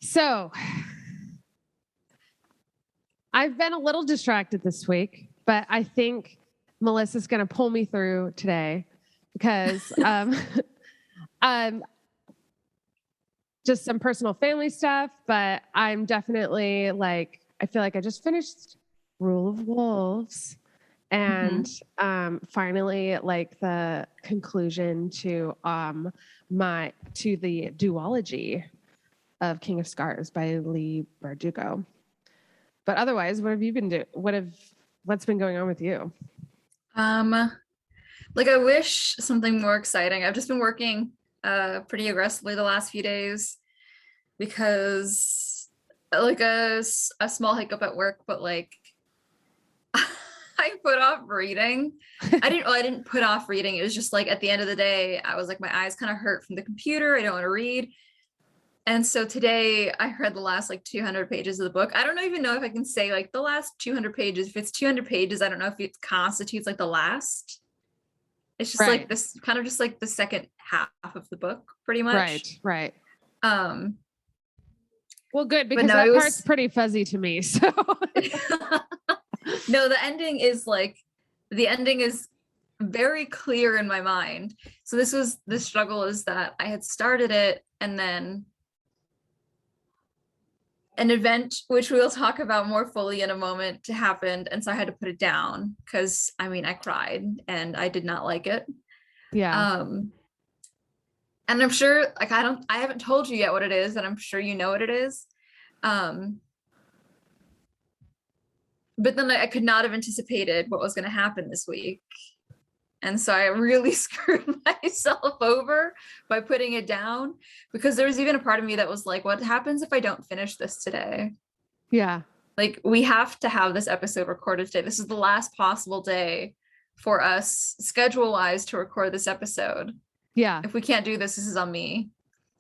So I've been a little distracted this week, but I think Melissa's going to pull me through today because just some personal family stuff, but I'm definitely like, I feel like I just finished Rule of Wolves and finally like the conclusion to the duology of King of Scars by Leigh Bardugo. But otherwise, what have you been doing? What's been going on with you? Like I wish something more exciting. I've just been working pretty aggressively the last few days because like a small hiccup at work, but like I put off reading. I didn't put off reading. It was just like at the end of the day, I was like, my eyes kind of hurt from the computer. I don't want to read. And so today I read the last like 200 pages of the book. I don't even know if I can say like the last 200 pages. If it's 200 pages, I don't know if it constitutes like the last. It's just like this kind of just like the second half of the book, pretty much. Right. Well, good, because that part's pretty fuzzy to me. So no, the ending is very clear in my mind. So the struggle is that I had started it and then an event, which we'll talk about more fully in a moment, happened. And so I had to put it down because I cried and I did not like it. Yeah. And I'm sure like I haven't told you yet what it is, and I'm sure you know what it is. But then I could not have anticipated what was going to happen this week. And so I really screwed myself over by putting it down, because there was even a part of me that was like, what happens if I don't finish this today? Yeah. Like, we have to have this episode recorded today. This is the last possible day for us schedule-wise to record this episode. Yeah. If we can't do this, this is on me.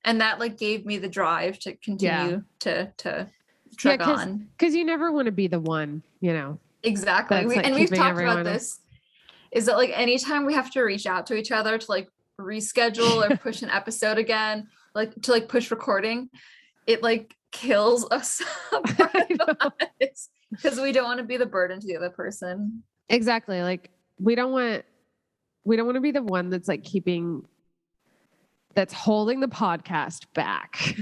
And that like gave me the drive to continue to trek on. Because you never want to be the one, you know. Exactly. And we've talked about this. Is that like anytime we have to reach out to each other to like reschedule or push an episode again, like to like push recording, it like kills us because we don't want to be the burden to the other person. Exactly. Like we don't want to be the one that's like that's holding the podcast back.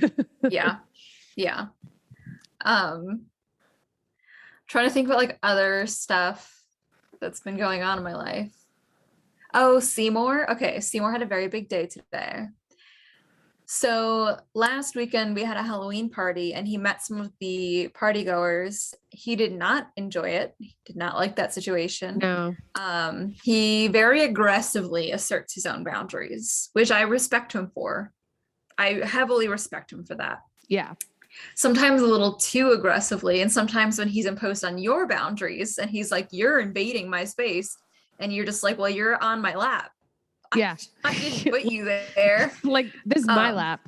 Yeah. Trying to think about like other stuff that's been going on in my life. Oh, Seymour. Okay, Seymour had a very big day today. So last weekend we had a Halloween party and he met some of the party goers. He did not enjoy it. He did not like that situation. No. He very aggressively asserts his own boundaries, which I respect him for. I heavily respect him for that. Yeah. Sometimes a little too aggressively, and sometimes when he's imposed on your boundaries and he's like, you're invading my space, and you're just like, well, you're on my lap. Yeah. I didn't put you there. Like, this is my lap.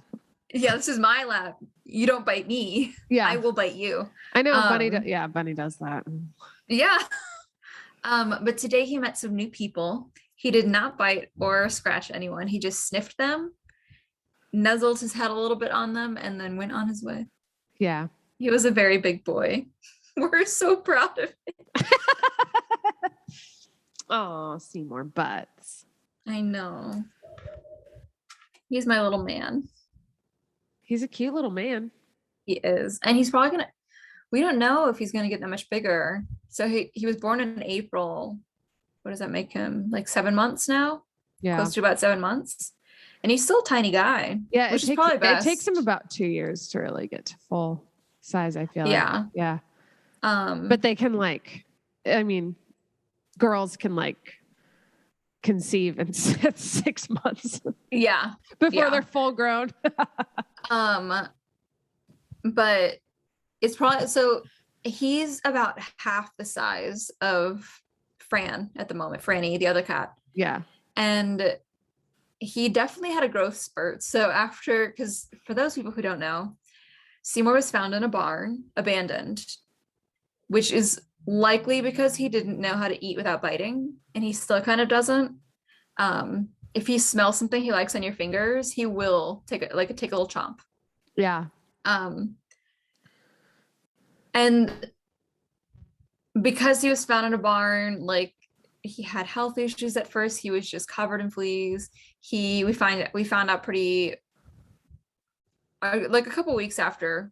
Yeah, this is my lap. You don't bite me. Yeah. I will bite you. I know. Bunny does that. Yeah. But today he met some new people. He did not bite or scratch anyone. He just sniffed them, nuzzled his head a little bit on them, and then went on his way. Yeah. He was a very big boy. We're so proud of him. Oh, Seymour Butts. I know. He's my little man. He's a cute little man. He is. And he's probably we don't know if he's gonna get that much bigger. So he was born in April. What does that make him? Like 7 months now? Yeah. Close to about 7 months. And he's still a tiny guy. Yeah, it takes him about 2 years to really get to full size, I feel like. Yeah. But they can girls can conceive in 6 months. Yeah. Before they're full grown. But it's probably, so he's about half the size of Fran at the moment, Franny, the other cat. Yeah. And he definitely had a growth spurt. So because for those people who don't know, Seymour was found in a barn, abandoned, which is likely because he didn't know how to eat without biting, and he still kind of doesn't. If he smells something he likes on your fingers, he will take a little chomp. Yeah. And because he was found in a barn, like he had health issues at first. He was just covered in fleas. We found out pretty like a couple weeks after,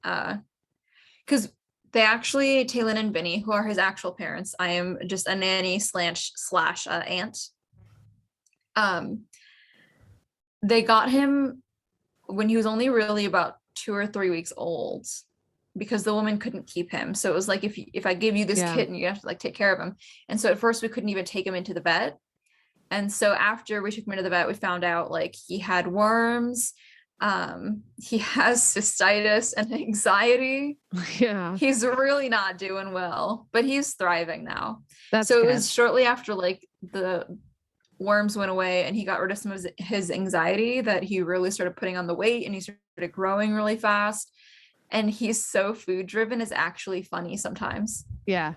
because they actually, Taylin and Vinny, who are his actual parents, I am just a nanny slash aunt. They got him when he was only really about 2 or 3 weeks old, because the woman couldn't keep him. So it was like, if I give you this kitten, you have to like take care of him. And so at first we couldn't even take him into the vet. And so after we took him into the vet, we found out like he had worms. He has cystitis and anxiety. Yeah. He's really not doing well, but he's thriving now. That's so good. It was shortly after like the worms went away and he got rid of some of his anxiety that he really started putting on the weight, and he started growing really fast. And he's so food driven, it's actually funny sometimes. Yeah.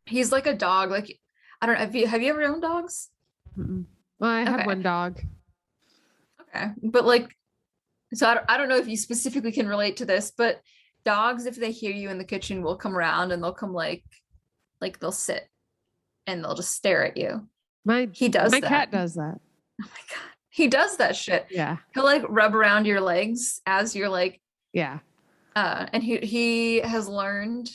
He's like a dog. Like, I don't know. Have you ever owned dogs? Mm-mm. Well, I have one dog. Okay. But like, so I don't know if you specifically can relate to this, but dogs, if they hear you in the kitchen, will come around and they'll come like they'll sit and they'll just stare at you. My cat does that. Oh my God. He does that shit. Yeah. He'll like rub around your legs as you're like, yeah. And he's learned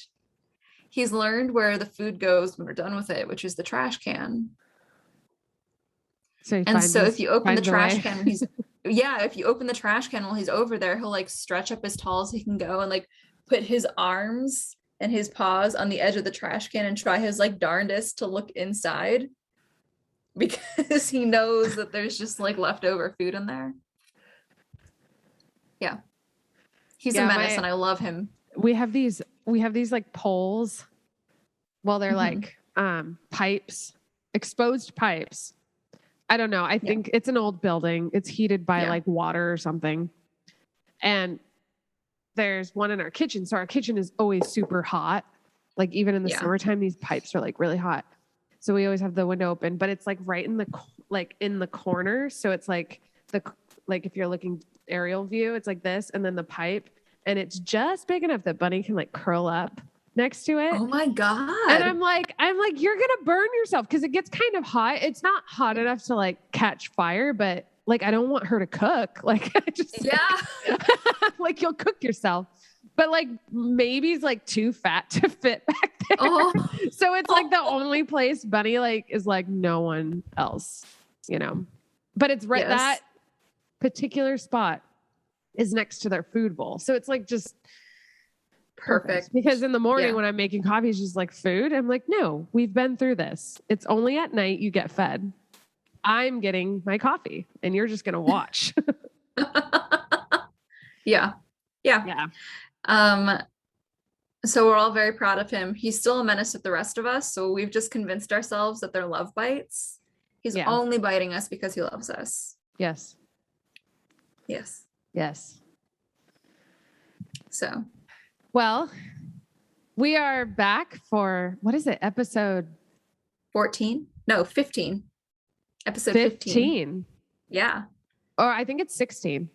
where the food goes when we're done with it, which is the trash can. So if you open the trash can, if you open the trash can while he's over there, he'll like stretch up as tall as he can go and like put his arms and his paws on the edge of the trash can and try his like darndest to look inside, because he knows that there's just like leftover food in there. Yeah. He's a menace and I love him. We have these like poles. Well, they're like pipes, exposed pipes. I don't know. I think it's an old building. It's heated by like water or something. And there's one in our kitchen. So our kitchen is always super hot. Like even in the summertime, these pipes are like really hot. So we always have the window open, but it's like right in the corner. So it's like if you're looking aerial view, it's like this, and then the pipe, and it's just big enough that Bunny can like curl up next to it. Oh my God. And I'm like, you're going to burn yourself, because it gets kind of hot. It's not hot enough to like catch fire, but like, I don't want her to cook. Like, like you'll cook yourself, but like maybe he's like too fat to fit back there. Oh. So it's like the only place Bunny like is like no one else, but it's right. That particular spot is next to their food bowl. So it's like just perfect. Because in the morning when I'm making coffee, it's just like food. I'm like, no, we've been through this. It's only at night you get fed. I'm getting my coffee and you're just going to watch. Yeah. So we're all very proud of him. He's still a menace with the rest of us. So we've just convinced ourselves that they're love bites. He's only biting us because he loves us. Yes. So, well, we are back for, what is it? Episode 14? No, 15. Episode 15. Yeah. Or I think it's 16.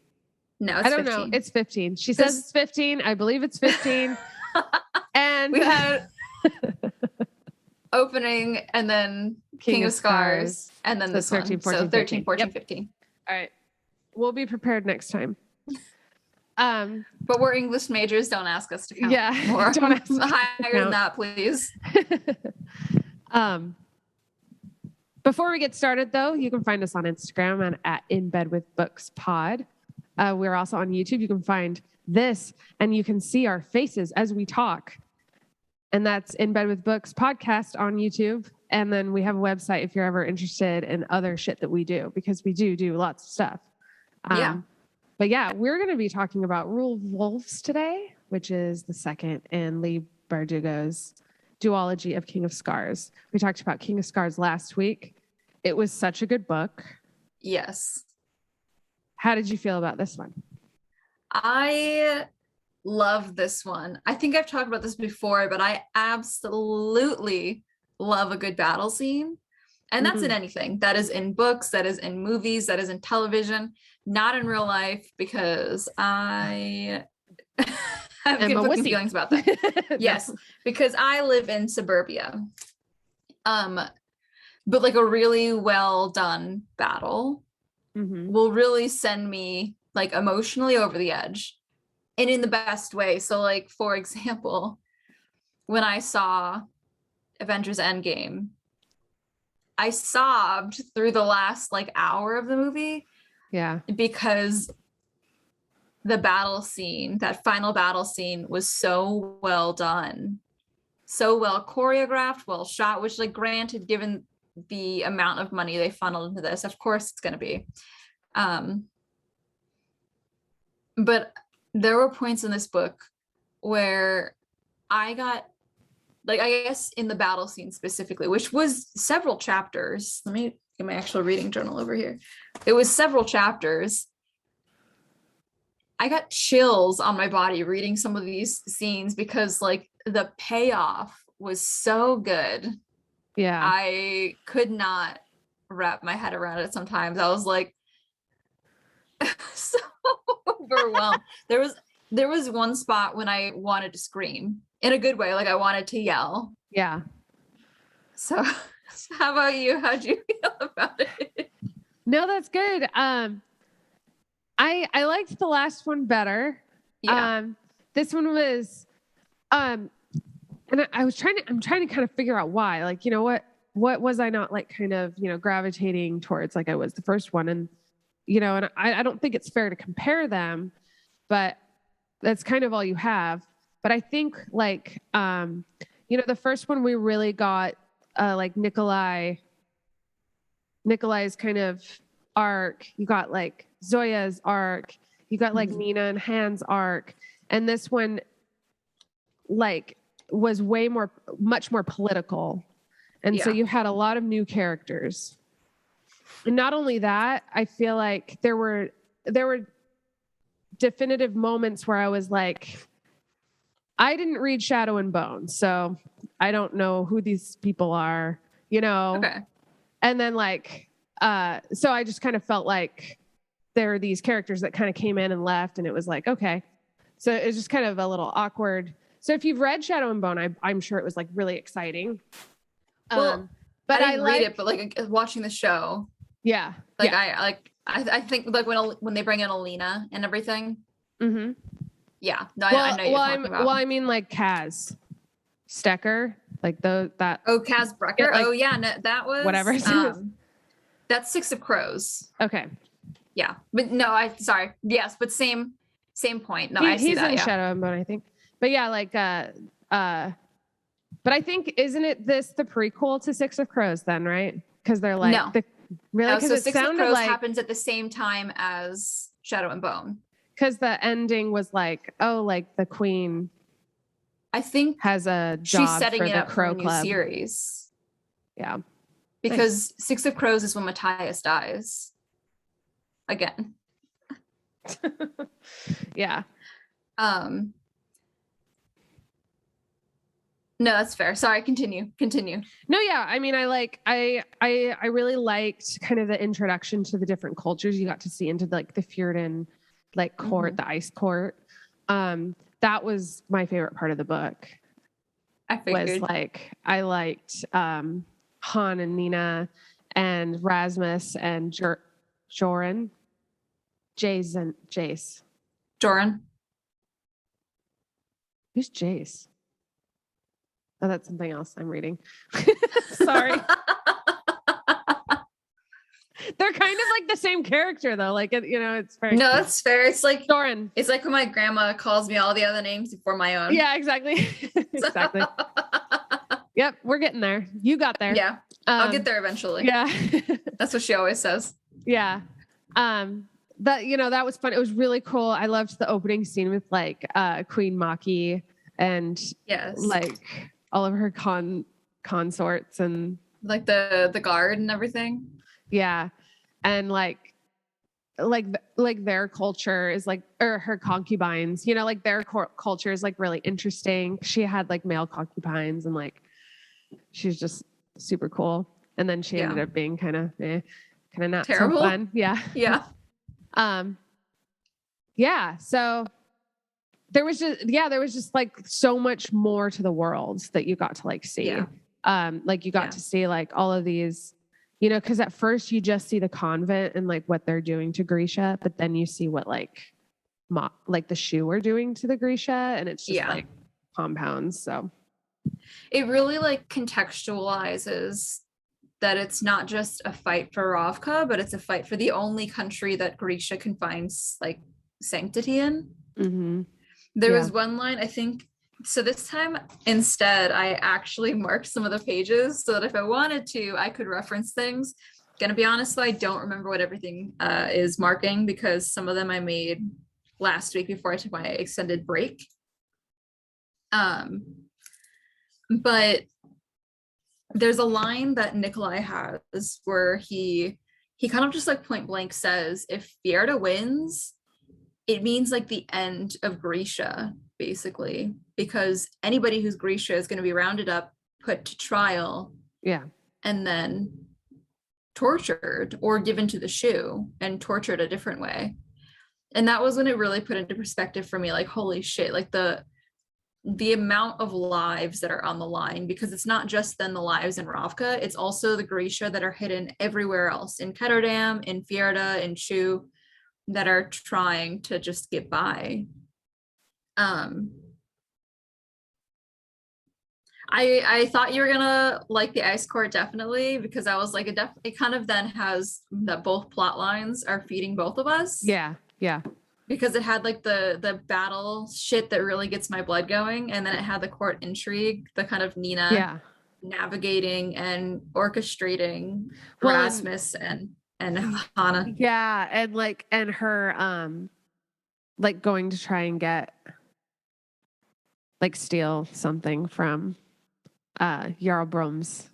No, it's 15. I don't know. It's 15. She says it's 15. I believe it's 15. And we had opening and then King of Scars and then this 13, 14, so 13, 14, 15. All right. We'll be prepared next time. But we're English majors. Don't ask us to count. More. Don't ask higher than that, please. Before we get started, though, you can find us on Instagram at In Bed with Books Pod. We're also on YouTube. You can find this, and you can see our faces as we talk. And that's In Bed with Books Podcast on YouTube. And then we have a website if you're ever interested in other shit that we do, because we do lots of stuff. But yeah, we're going to be talking about Rule of Wolves today, which is the second in Leigh Bardugo's duology of King of Scars. We talked about King of Scars last week. It was such a good book. Yes. How did you feel about this one? I love this one. I think I've talked about this before, but I absolutely love a good battle scene. And that's in anything. That is in books, that is in movies, that is in television, not in real life, because I have I'm a conflicting wussy. feelings about that. Yes, because I live in suburbia. But like a really well done battle will really send me like emotionally over the edge and in the best way. So like, for example, when I saw Avengers Endgame, I sobbed through the last like hour of the movie. Yeah. Because the battle scene, that final battle scene, was so well done, so well choreographed, well shot, which like granted, given the amount of money they funneled into this, of course it's going to be. But there were points in this book where I got, like, I guess in the battle scene specifically, which was several chapters. Let me get my actual reading journal over here. It was several chapters. I got chills on my body reading some of these scenes because like the payoff was so good. Yeah. I could not wrap my head around it sometimes. I was like so overwhelmed. There was one spot when I wanted to scream in a good way, like I wanted to yell. Yeah. So how about you? How'd you feel about it? No, that's good. I liked the last one better. Yeah. This one was, and I'm trying to kind of figure out why, like, you know, what was I not like kind of, you know, gravitating towards like I was the first one. And, you know, and I don't think it's fair to compare them, but that's kind of all you have. But I think like, you know, the first one we really got, like Nikolai's kind of arc. You got like Zoya's arc. You got like Nina and Hanne's arc. And this one like was much more political. And so you had a lot of new characters. And not only that, I feel like there were definitive moments where I was like, I didn't read Shadow and Bone, so I don't know who these people are, you know? Okay. And then like, so I just kind of felt like there are these characters that kind of came in and left, and it was like, okay. So it was just kind of a little awkward. So if you've read Shadow and Bone, I'm sure it was like really exciting. Well, but I didn't read it, but like watching the show. Yeah. Like I think like when they bring in Alina and everything. Mm-hmm. Yeah. No, I know you're talking about. Well, I mean like Kaz Stecker, like that. Oh, Kaz Brecker. Like, oh yeah, no, that was whatever. That's Six of Crows. Okay. Yeah, but no, sorry. Yes, but same point. No, I see he's that. in Shadow and Bone, I think. But yeah, like but I think isn't it this the prequel to Six of Crows then, right? Because they're like really because so it Six sounded of Crows like happens at the same time as Shadow and Bone. Because the ending was like, oh, like the queen. I think has a job she's setting for it the up Crow for a new Club series. Yeah, because Six of Crows is when Matthias dies again. Yeah. No, that's fair. Sorry, continue. No, yeah. I mean, I really liked kind of the introduction to the different cultures you got to see into like the Fjerdan like court, the ice court. That was my favorite part of the book. I figured. Was like I liked Hanne and Nina and Rasmus and Joran. Jace. Joran. Who's Jace? Oh, that's something else I'm reading. Sorry. They're kind of like the same character though. Like, you know, it's very. No, that's fair. It's like Joran. It's like when my grandma calls me all the other names before my own. Yeah, exactly. Exactly. Yep. We're getting there. You got there. Yeah. I'll get there eventually. Yeah. That's what she always says. Yeah. That, you know, that was fun. It was really cool. I loved the opening scene with like Queen Maki and like all of her consorts and like the guard and everything. Yeah. And like their culture is like, or her concubines, you know, like their culture is like really interesting. She had like male concubines and like, she's just super cool. And then she ended up being kind of not terrible. So fun. Yeah. Yeah. Yeah. So there was just like so much more to the world that you got to like see. Like you got to see like all of these, you know, because at first you just see the convent and like what they're doing to Grisha, but then you see what like the Shu are doing to the Grisha, and it's just like compounds. So it really like contextualizes that it's not just a fight for Ravka, but it's a fight for the only country that Grisha can find like sanctity in. Mm-hmm. There was one line, I think, so this time instead, I actually marked some of the pages so that if I wanted to, I could reference things. Gonna be honest though, I don't remember what everything is marking because some of them I made last week before I took my extended break. But there's a line that Nikolai has where he kind of just like point blank says, if Fjerda wins, it means like the end of Grisha, basically, because anybody who's Grisha is going to be rounded up, put to trial, and then tortured or given to the Shu and tortured a different way. And that was when it really put into perspective for me, like, holy shit, like the amount of lives that are on the line, because it's not just then the lives in Ravka, it's also the Grisha that are hidden everywhere else, in Ketterdam, in Fjerda, in Shu, that are trying to just get by. I thought you were gonna like the ice court, definitely, because I was like, it kind of then has that both plot lines are feeding both of us. Yeah. Because it had like the battle shit that really gets my blood going, and then it had the court intrigue, the kind of Nina navigating and orchestrating Rasmus and Hanne. Yeah, and her like going to try and get like steal something from Jarl Brum's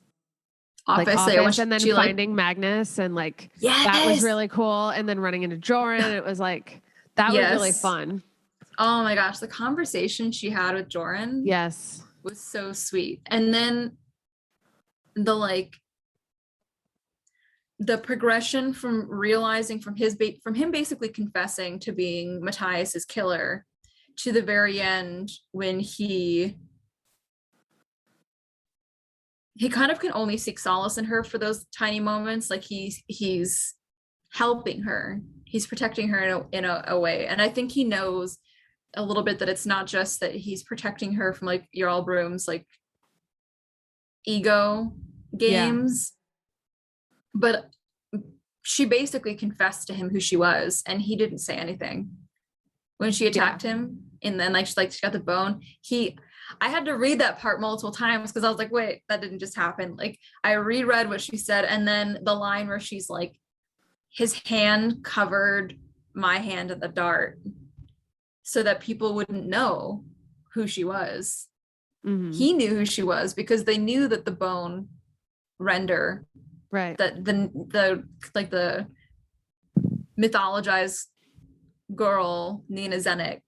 office, and then finding Magnus, and like that was really cool, and then running into Joran. It was like that was really fun. Oh my gosh, the conversation she had with Joran was so sweet. And then the progression from realizing from him basically confessing to being Matthias's killer to the very end, when he kind of can only seek solace in her for those tiny moments. Like he's helping her, he's protecting her in a way, and I think he knows a little bit that it's not just that he's protecting her from like Jarl Brum's like ego games, but she basically confessed to him who she was, and he didn't say anything when she attacked him. And then she got the bone. I had to read that part multiple times because I was like, wait, that didn't just happen. Like I reread what she said, and then the line where she's like, his hand covered my hand at the dart so that people wouldn't know who she was. Mm-hmm. He knew who she was because they knew that the bone render, that the mythologized girl Nina Zenik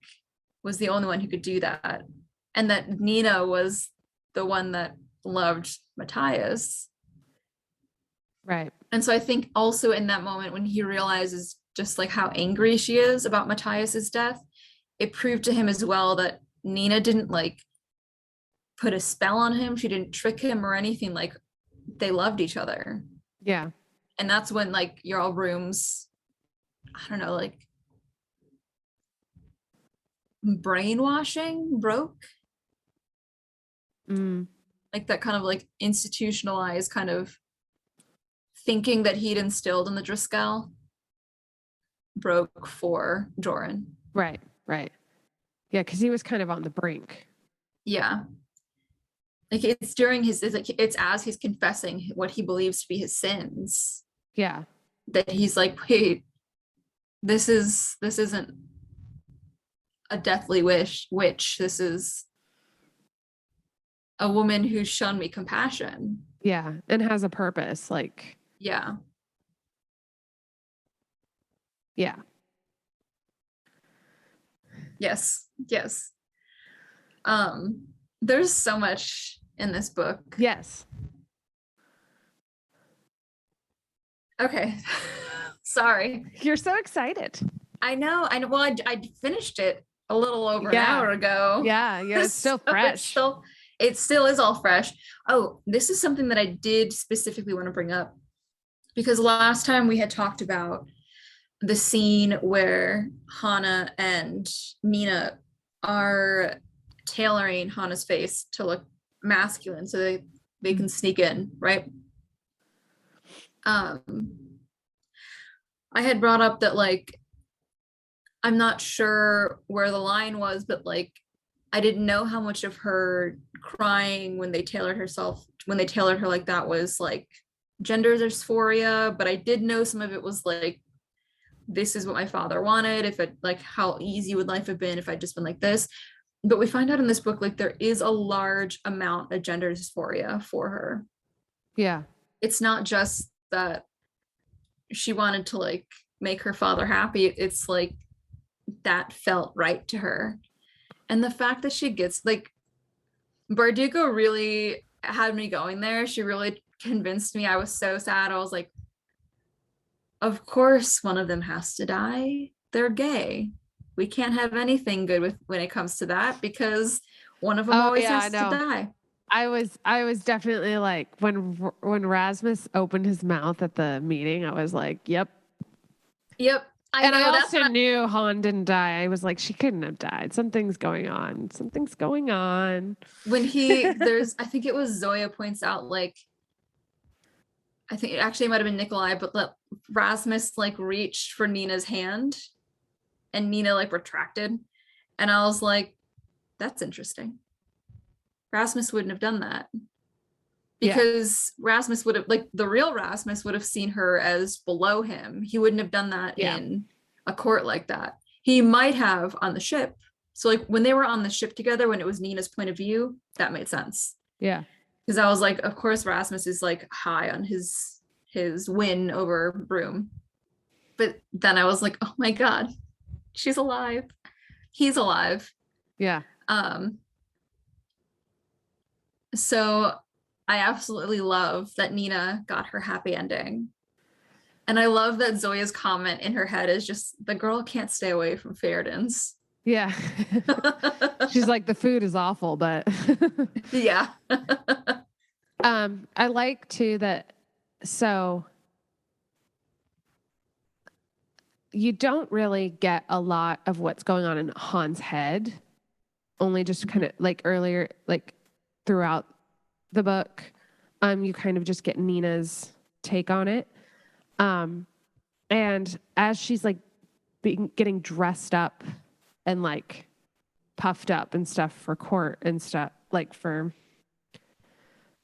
was the only one who could do that, and that Nina was the one that loved Matthias. Right. And so I think also in that moment when he realizes just like how angry she is about Matthias's death, it proved to him as well that Nina didn't like put a spell on him. She didn't trick him or anything. Like they loved each other. Yeah. And that's when like Jarl Brum's, I don't know, like brainwashing broke. Like that kind of like institutionalized kind of thinking that he'd instilled in the Driscoll broke for Joran. Right. Yeah, because he was kind of on the brink. Yeah. Like it's during it's as he's confessing what he believes to be his sins. Yeah. That he's like, wait, this isn't a deathly witch. This is a woman who's shown me compassion. Yeah. And has a purpose. Like, yeah. Yes. There's so much in this book. Yes. Okay. Sorry. You're so excited. I know. Well, I finished it a little over an hour ago. Yeah, it's still fresh. It still is all fresh. Oh, this is something that I did specifically want to bring up, because last time we had talked about the scene where Hanne and Nina are tailoring Hanne's face to look masculine so they can sneak in, right? I had brought up that, like, I'm not sure where the line was, but like, I didn't know how much of her crying when they tailored her like that was like gender dysphoria, but I did know some of it was like, this is what my father wanted. If it, like, how easy would life have been if I'd just been like this? But we find out in this book, like, there is a large amount of gender dysphoria for her. Yeah. It's not just that she wanted to like make her father happy. It's like that felt right to her. And the fact that she gets, like, Bardugo really had me going there. She really convinced me. I was so sad. I was like, of course one of them has to die. They're gay. We can't have anything good when it comes to that, because one of them always has to die. I was definitely like, when Rasmus opened his mouth at the meeting, I was like, yep. I also knew Han didn't die. I was like, she couldn't have died. Something's going on. When I think it was Zoya points out, like, I think it actually might have been Nikolai, but Rasmus like reached for Nina's hand and Nina like retracted. And I was like, that's interesting. Rasmus wouldn't have done that, because Rasmus would have, like, the real Rasmus would have seen her as below him. He wouldn't have done that in a court like that. He might have on the ship. So like when they were on the ship together, when it was Nina's point of view, that made sense. Yeah. Because I was like, of course Rasmus is like high on his win over Broom. But then I was like, oh my God, she's alive. He's alive. Yeah. So I absolutely love that Nina got her happy ending. And I love that Zoya's comment in her head is just, the girl can't stay away from Fjerdan's. Yeah. She's like, the food is awful, but yeah. I like too that, so you don't really get a lot of what's going on in Han's head, only just kind of like earlier, like throughout the book. You kind of just get Nina's take on it. And as she's like getting dressed up and like puffed up and stuff for court and stuff, like for,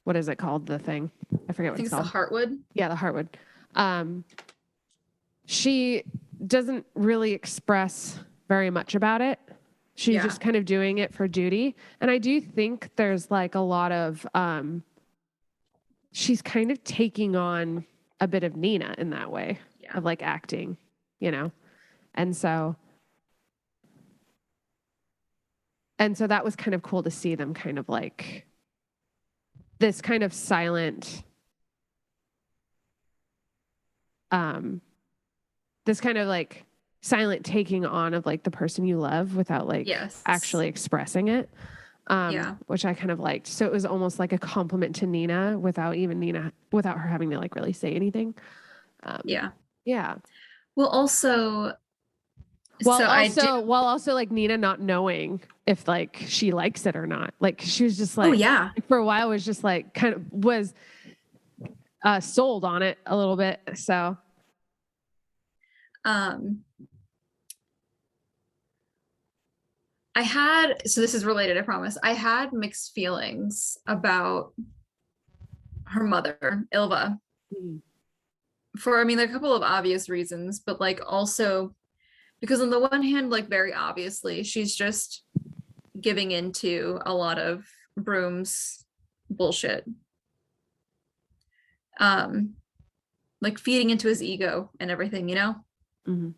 what is it called? The thing. I forget what it's called. The Heartwood. Yeah, the Heartwood. She doesn't really express very much about it. She's just kind of doing it for duty. And I do think there's like a lot of, she's kind of taking on a bit of Nina in that way of like acting, you know? And so that was kind of cool to see them kind of like this kind of silent, this kind of like silent taking on of like the person you love without like actually expressing it. Which I kind of liked. So it was almost like a compliment to Nina without her having to like really say anything. Yeah. Well, also, while also like Nina not knowing if like she likes it or not. Like she was just like, for a while was just like kind of was sold on it a little bit. So, this is related, I promise. I had mixed feelings about her mother, Ilva. For, I mean, there are a couple of obvious reasons, but like also because on the one hand, like very obviously, she's just giving into a lot of Broom's bullshit. Like feeding into his ego and everything, you know? Mm-hmm.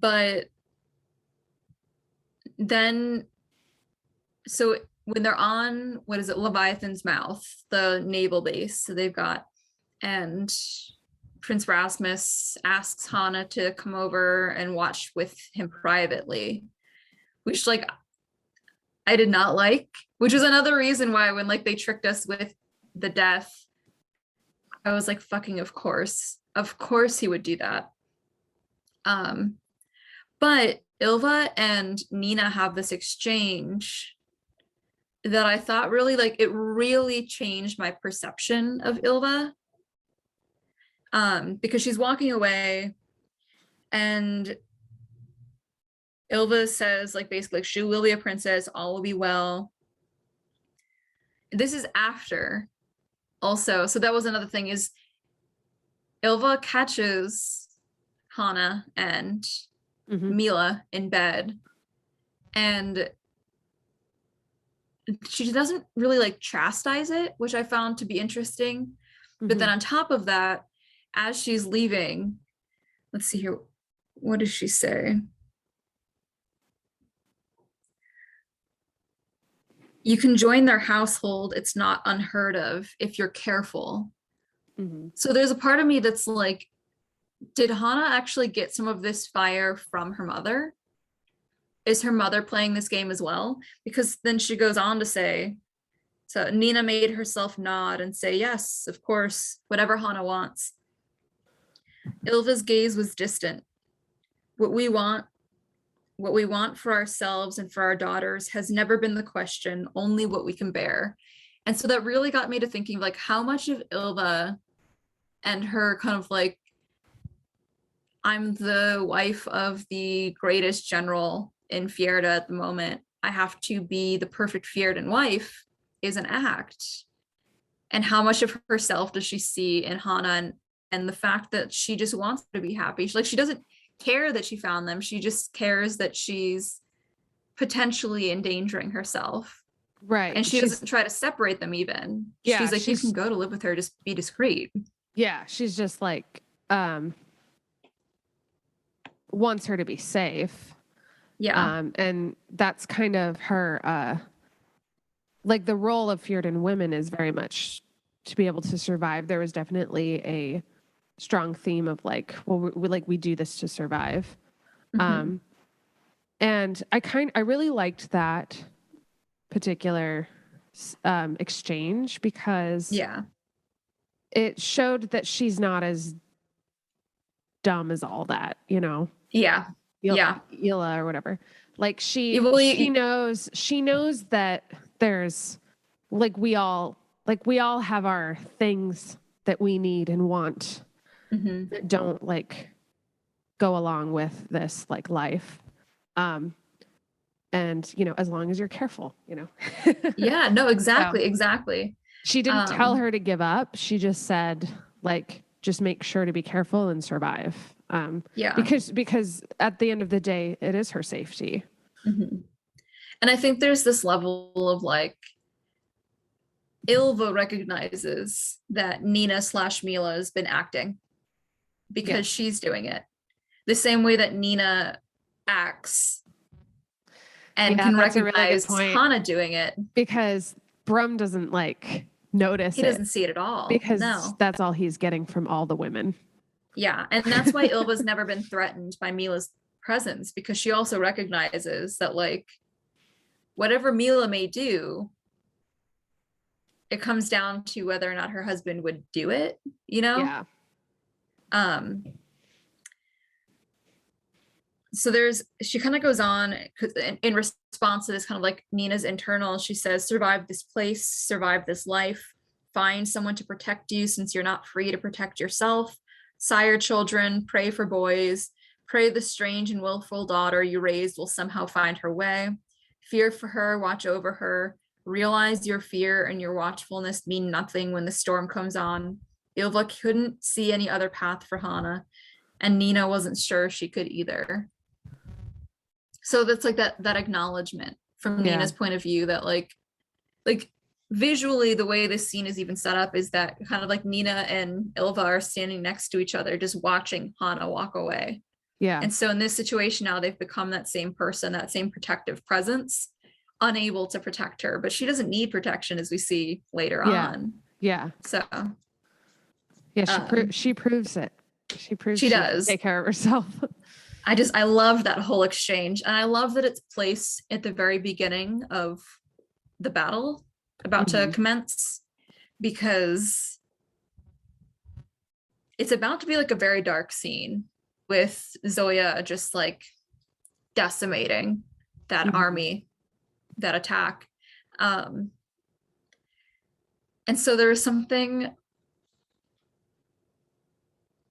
But then, so when they're on, what is it, Leviathan's Mouth, the naval base, so they've got, and Prince Rasmus asks Hanne to come over and watch with him privately. which like I did not like, which was another reason why when like they tricked us with the death, I was like, fucking of course he would do that. But Ylva and Nina have this exchange that I thought really like it really changed my perception of Ylva. Because she's walking away and Ylva says like basically she will be a princess, all will be well. This is after also, so that was another thing is Ylva catches Hanne and Mila in bed, and she doesn't really like chastise it, which I found to be interesting. But then on top of that, as she's leaving, let's see here, what does she say? You can join their household. It's not unheard of if you're careful. So there's a part of me that's like, did Hanne actually get some of this fire from her mother? Is her mother playing this game as well? Because then she goes on to say, so Nina made herself nod and say, yes, of course, whatever Hanne wants. Ylva's gaze was distant. What we want for ourselves and for our daughters has never been the question, only what we can bear. And so that really got me to thinking like how much of Ylva and her kind of like, I'm the wife of the greatest general in Fjerda at the moment, I have to be the perfect Fjerdan wife, is an act. And how much of herself does she see in Hanne and the fact that she just wants to be happy. She doesn't care that she found them. She just cares that she's potentially endangering herself. Right. And she doesn't try to separate them even. Yeah, she's like, you can go to live with her, just be discreet. Yeah. She's just like, wants her to be safe. Yeah. And that's kind of her, like the role of Fjerdan women is very much to be able to survive. There was definitely a strong theme of like, well, we do this to survive. And I really liked that particular exchange because it showed that she's not as dumb as all that, you know? Ila or whatever. Like she knows that there's like we all have our things that we need and want that don't like go along with this like life. And you know, as long as you're careful, you know. Yeah, no, exactly. Exactly. She didn't tell her to give up. She just said like, just make sure to be careful and survive. Because at the end of the day, it is her safety. And I think there's this level of like, Ylva recognizes that Nina/Mila has been acting because she's doing it the same way that Nina acts and can recognize Hanne doing it. Because Brum doesn't like notice he doesn't see it at all. Because that's all he's getting from all the women. Yeah. And that's why Ylva's never been threatened by Mila's presence, because she also recognizes that like whatever Mila may do, it comes down to whether or not her husband would do it, you know? Yeah. So she kind of goes on in response to this kind of like Nina's internal, she says, survive this place, survive this life, find someone to protect you since you're not free to protect yourself, sire children, pray for boys, pray the strange and willful daughter you raised will somehow find her way, fear for her, watch over her, realize your fear and your watchfulness mean nothing when the storm comes on. Ylva couldn't see any other path for Hanne, and Nina wasn't sure she could either. So that's like that acknowledgement from Nina's point of view that like visually the way this scene is even set up is that kind of like Nina and Ylva are standing next to each other just watching Hanne walk away. Yeah. And so in this situation now they've become that same person, that same protective presence, unable to protect her, but she doesn't need protection as we see later on. Yeah. So yeah, she proves it. She proves she does take care of herself. I love that whole exchange. And I love that it's placed at the very beginning of the battle about to commence, because it's about to be like a very dark scene with Zoya just like decimating that army, that attack. And so there's something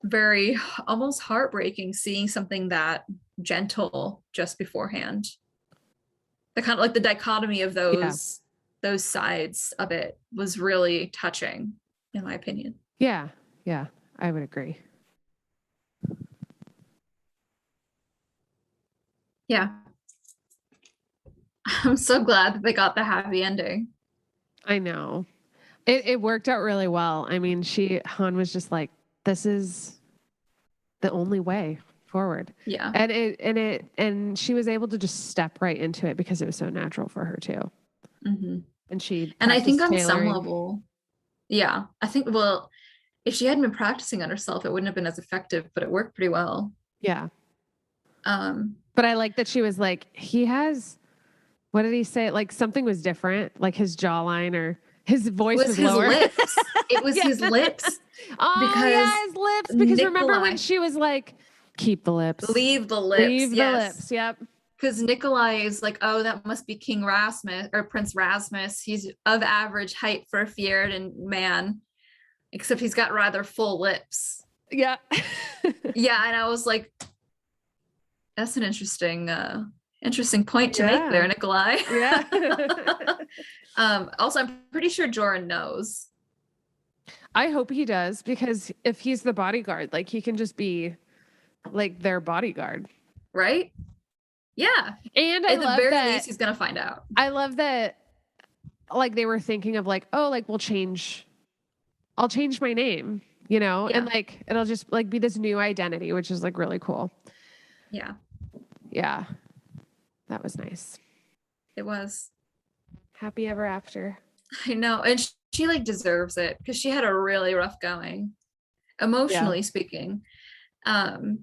very almost heartbreaking seeing something that gentle just beforehand. The kind of like the dichotomy of those sides of it was really touching, in my opinion. Yeah, I would agree. Yeah. I'm so glad that they got the happy ending. I know. It worked out really well. I mean, Han was just like, this is the only way forward. Yeah. And she was able to just step right into it because it was so natural for her too. Mm-hmm. And I think on tailoring. some level, yeah, I think, well, if she hadn't been practicing on herself, it wouldn't have been as effective, but it worked pretty well. Yeah. But I like that she was like, what did he say? Like something was different, like his jawline or his voice was lower. Lips. It was his lips. Oh, his lips. Because Nikolai, remember when she was like, keep the lips. Leave the lips. Leave the lips. Yep. Because Nikolai is like, oh, that must be King Rasmus or Prince Rasmus. He's of average height for a Fjerda man, except he's got rather full lips. Yeah. Yeah, and I was like, that's an interesting point to make there, Nikolai. Yeah. Also, I'm pretty sure Joran knows. I hope he does, because if he's the bodyguard, like he can just be like their bodyguard. Right? Yeah. And at the very least, he's gonna find out. I love that, like they were thinking of like, oh, like I'll change my name, you know, and like it'll just like be this new identity, which is like really cool. Yeah. Yeah. That was nice. It was. Happy ever after. I know. And she like deserves it because she had a really rough going, emotionally speaking. Well,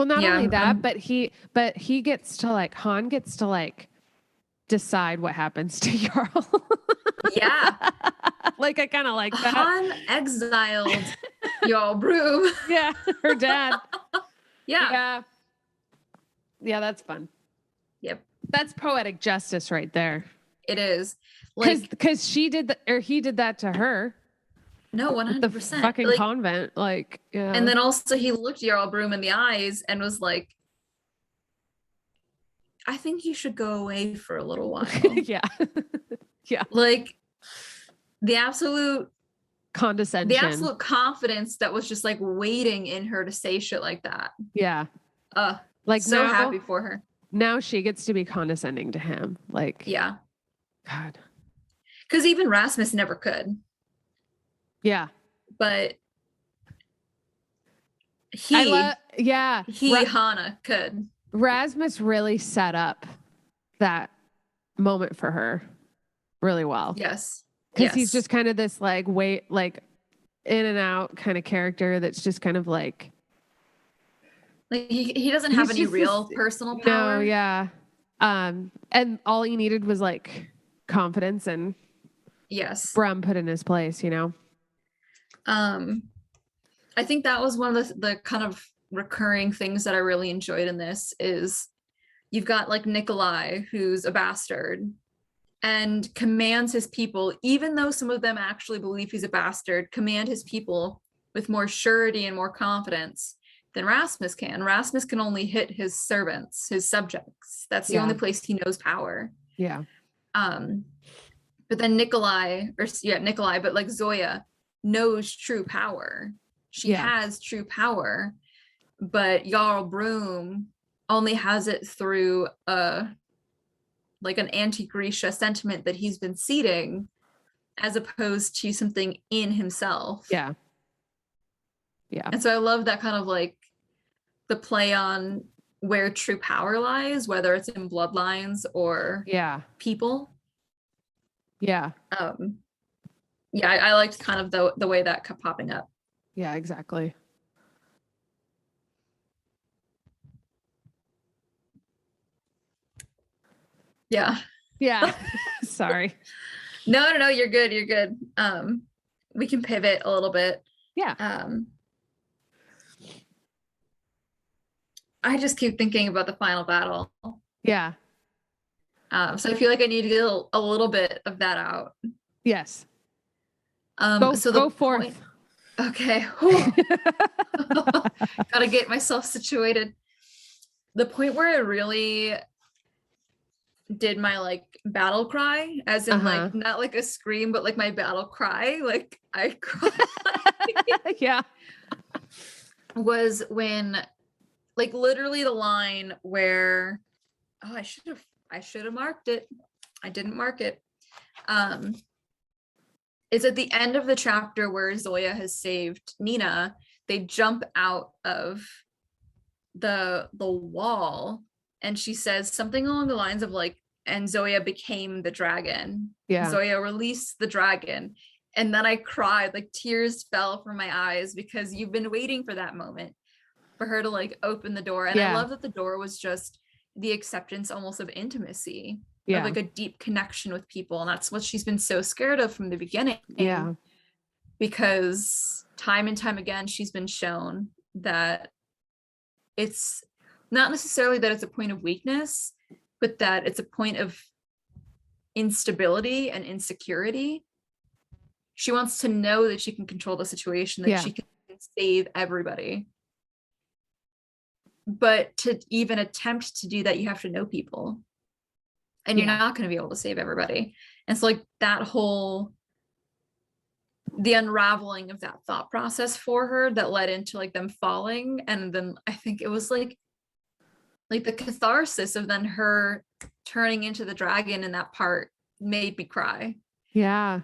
not only that, but he gets to like, Han gets to like decide what happens to Jarl. Yeah. Like I kind of like that. Han exiled Jarl Broom. Yeah, her dad. Yeah. Yeah, that's fun. Yep. That's poetic justice right there. It is. Like, because he did that to her. No, 100%. The fucking like, convent, like, yeah. And then also he looked Jarl Broom in the eyes and was like, I think you should go away for a little while. Yeah. Yeah. Like the absolute condescension, the absolute confidence that was just like waiting in her to say shit like that. Yeah. Like so happy for her. Now she gets to be condescending to him. Like, yeah. God. Because even Rasmus never could. Yeah. But Hanne could. Rasmus really set up that moment for her really well. Yes. Because he's just kind of this like in and out kind of character that's just kind of like he doesn't have any real personal power. No, yeah. And all he needed was like confidence and Brum put in his place, you know. I think that was one of the kind of recurring things that I really enjoyed in this is you've got like Nikolai, who's a bastard and commands his people, even though some of them actually believe he's a bastard, command his people with more surety and more confidence than Rasmus can. Rasmus can only hit his servants, his subjects. That's the only place he knows power. Yeah. But then Nikolai, but like Zoya knows true power. She has true power, but Jarl Broom only has it through like an anti-Grisha sentiment that he's been seeding, as opposed to something in himself. Yeah. Yeah. And so I love that kind of like the play on where true power lies, whether it's in bloodlines or people. Yeah. I liked kind of the way that kept popping up. Yeah, exactly. Yeah. Yeah. Sorry. No, you're good. You're good. We can pivot a little bit. Yeah. I just keep thinking about the final battle. Yeah. So I feel like I need to get a little bit of that out. Yes. So Go the forth. point, okay. Gotta get myself situated. The point where I really did my like battle cry, as in like not like a scream, but like my battle cry, like I cried. Yeah. Was when like literally the line where I should have marked it. I didn't mark it. It's at the end of the chapter where Zoya has saved Nina. They jump out of the wall, and she says something along the lines of like, and Zoya became the dragon. Yeah. Zoya released the dragon. And then I cried, like tears fell from my eyes, because you've been waiting for that moment for her to like open the door. And I love that the door was just the acceptance almost of intimacy, of like a deep connection with people. And that's what she's been so scared of from the beginning. Yeah. Because time and time again, she's been shown that it's not necessarily that it's a point of weakness, but that it's a point of instability and insecurity. She wants to know that she can control the situation, that she can save everybody. But to even attempt to do that, you have to know people. And you're not going to be able to save everybody. And so like that whole, the unraveling of that thought process for her that led into like them falling. And then I think it was like the catharsis of then her turning into the dragon in that part made me cry. Yeah.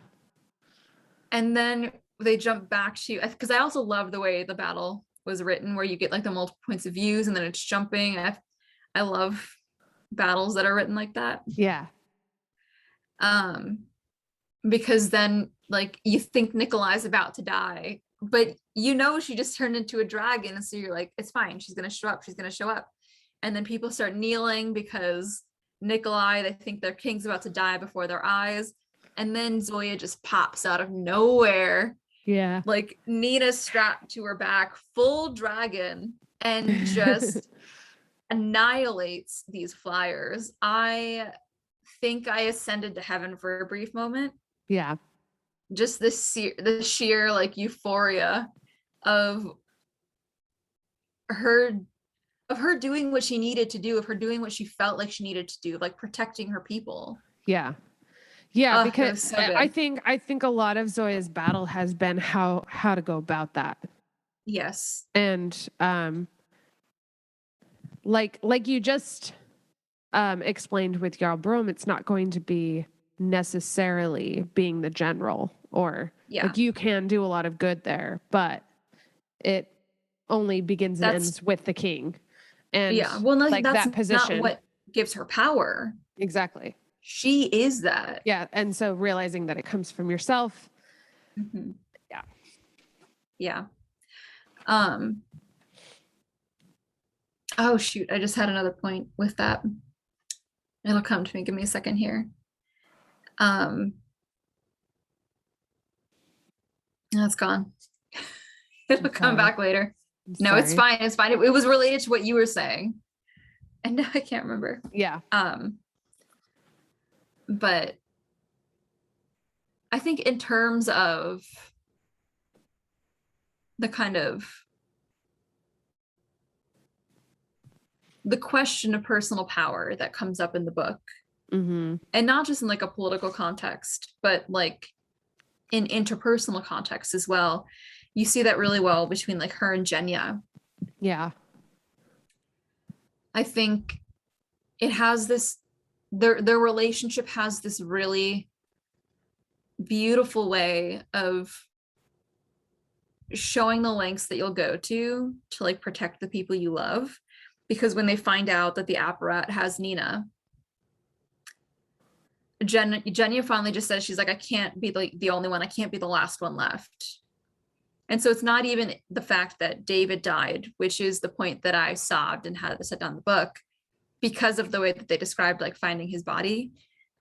And then they jump back to, because I also love the way the battle was written, where you get like the multiple points of views and then it's jumping. I love battles that are written like that. Yeah. Because then like you think Nikolai's about to die, but you know she just turned into a dragon, and so you're like, it's fine, she's gonna show up. And then people start kneeling because Nikolai, they think their king's about to die before their eyes. And then Zoya just pops out of nowhere. Yeah. Like Nina strapped to her back, full dragon, and just annihilates these flyers. I think I ascended to heaven for a brief moment. Yeah. Just the sheer like euphoria of her doing what she needed to do, of her doing what she felt like she needed to do, like protecting her people. Yeah. Because so I think a lot of Zoya's battle has been how to go about that. Yes. And like you just explained with Jarl Brom, it's not going to be necessarily being the general, or like you can do a lot of good there, but it only begins and ends with the king. And like that's that position, not what gives her power. Exactly. She is that. Yeah. And so realizing that it comes from yourself. Mm-hmm. Yeah. Oh shoot, I just had another point with that. It'll come to me. Give me a second here. That's gone. It'll come back later. No, it's fine. It's fine. It was related to what you were saying. And now I can't remember. Yeah. But I think in terms of the kind of the question of personal power that comes up in the book, and not just in like a political context, but like in interpersonal context as well, you see that really well between like her and Genya. Yeah. I think it has this, their relationship has this really beautiful way of showing the lengths that you'll go to like protect the people you love. Because when they find out that the apparat has Nina, Genya finally just says, she's like, I can't be the only one. I can't be the last one left. And so it's not even the fact that David died, which is the point that I sobbed and had to set down the book. because of the way that they described like finding his body.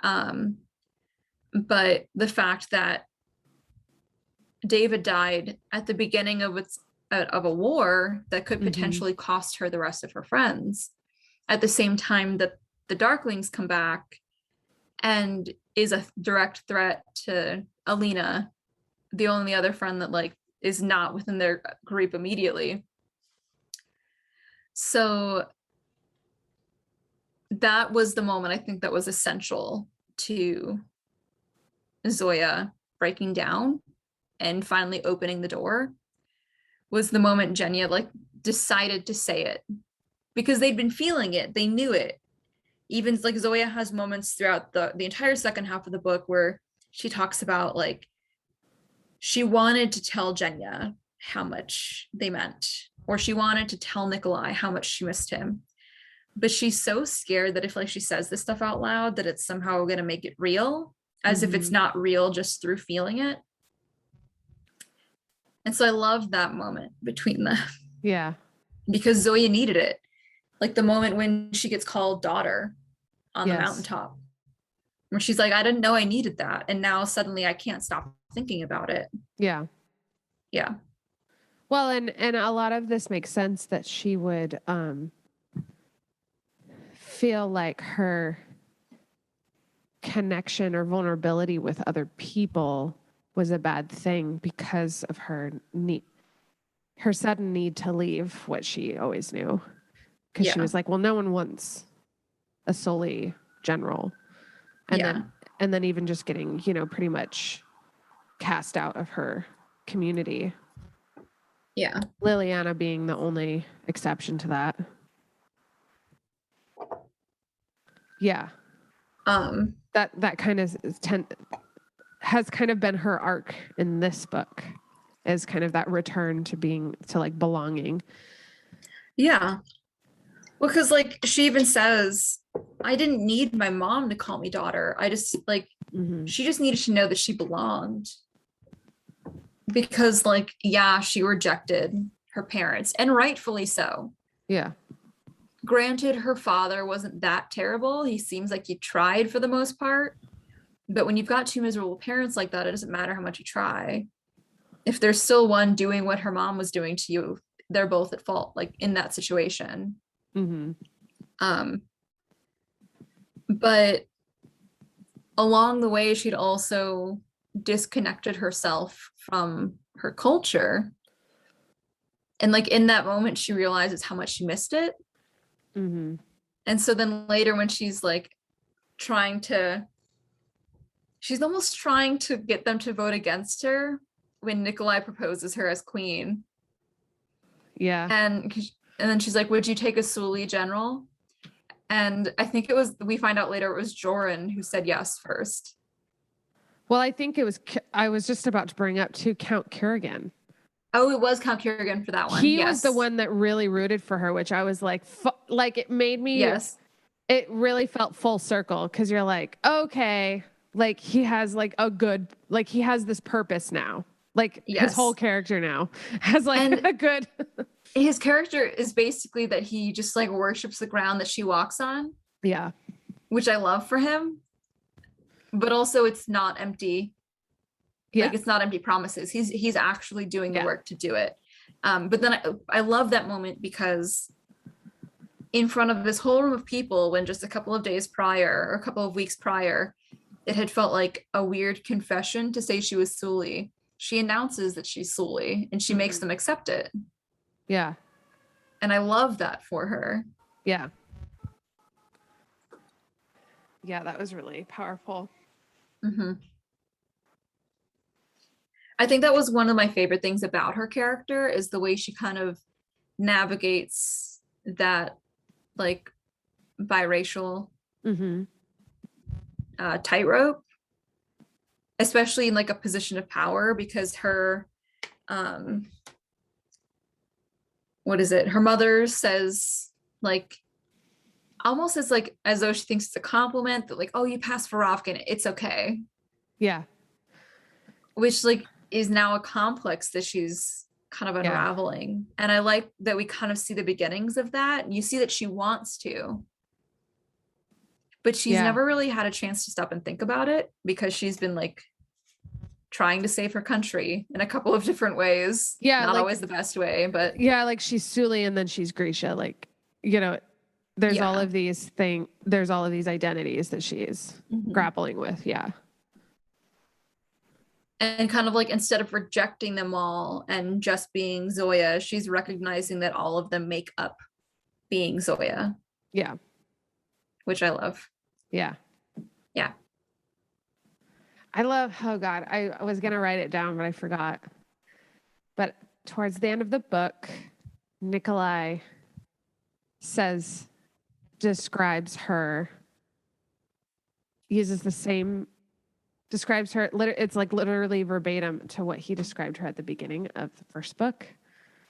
But the fact that David died at the beginning of a war that could potentially cost her the rest of her friends, at the same time that the Darklings come back and is a direct threat to Alina, the only other friend that like is not within their group immediately. So that was the moment I think that was essential to Zoya breaking down and finally opening the door, was the moment Genya like decided to say it, because they'd been feeling it, they knew it. Even like Zoya has moments throughout the entire second half of the book where she talks about like she wanted to tell Genya how much they meant, or she wanted to tell Nikolai how much she missed him, but she's so scared that if like she says this stuff out loud that it's somehow going to make it real, as if it's not real just through feeling it. And so I love that moment between them. Yeah. Because Zoya needed it. Like the moment when she gets called daughter on the mountaintop, where she's like, I didn't know I needed that. And now suddenly I can't stop thinking about it. Yeah. Yeah. Well, and a lot of this makes sense that she would feel like her connection or vulnerability with other people was a bad thing because of her sudden need to leave what she always knew. Because she was like, well, no one wants a Sully general. And then even just getting, pretty much cast out of her community. Yeah. Liliana being the only exception to that. Yeah. That kind of has kind of been her arc in this book, is kind of that return to like belonging. Yeah. Well, because like she even says, I didn't need my mom to call me daughter. I just like, she just needed to know that she belonged. Because like, yeah, she rejected her parents, and rightfully so. Yeah. Granted, her father wasn't that terrible. He seems like he tried for the most part. But when you've got two miserable parents like that, it doesn't matter how much you try. If there's still one doing what her mom was doing to you, they're both at fault, like in that situation. But along the way, she'd also disconnected herself from her culture. And like in that moment, she realizes how much she missed it. And so then later when she's like she's almost trying to get them to vote against her when Nikolai proposes her as queen. Yeah. And then she's like, would you take a Sully general? And I think we find out later it was Joran who said yes first. Well, I think I was just about to bring up too, Count Kerrigan. Oh, it was Count Kerrigan for that one. He was the one that really rooted for her, which I was like, it made me, it really felt full circle. Cause you're like, okay, like he has like he has this purpose now. Like his whole character now has like a good. His character is basically that he just like worships the ground that she walks on. Yeah. Which I love for him. But also it's not empty. Like it's not empty promises. He's actually doing the work to do it. But then I love that moment because in front of this whole room of people, when just a couple of days prior or a couple of weeks prior, it had felt like a weird confession to say she was Sully. She announces that she's Sully and she makes them accept it. Yeah. And I love that for her. Yeah. Yeah, that was really powerful. I think that was one of my favorite things about her character, is the way she kind of navigates that like biracial tightrope, especially in like a position of power, because her her mother says like almost as though she thinks it's a compliment that like, oh, you passed for Rofkin, it's okay. Yeah. Which like is now a complex that she's kind of unraveling. And I like that we kind of see the beginnings of that. And you see that she wants to. but she's never really had a chance to stop and think about it because she's been like trying to save her country in a couple of different ways. Yeah. Not like, always the best way, but yeah, like she's Sully and then she's Grisha. Like, you know, there's all of these there's all of these identities that she's grappling with. Yeah. And kind of like, instead of rejecting them all and just being Zoya, she's recognizing that all of them make up being Zoya. Yeah. Which I love. Yeah. Yeah. I love, oh God, I was going to write it down, but I forgot. But towards the end of the book, Nikolai describes her, describes her, it's like literally verbatim to what he described her at the beginning of the first book.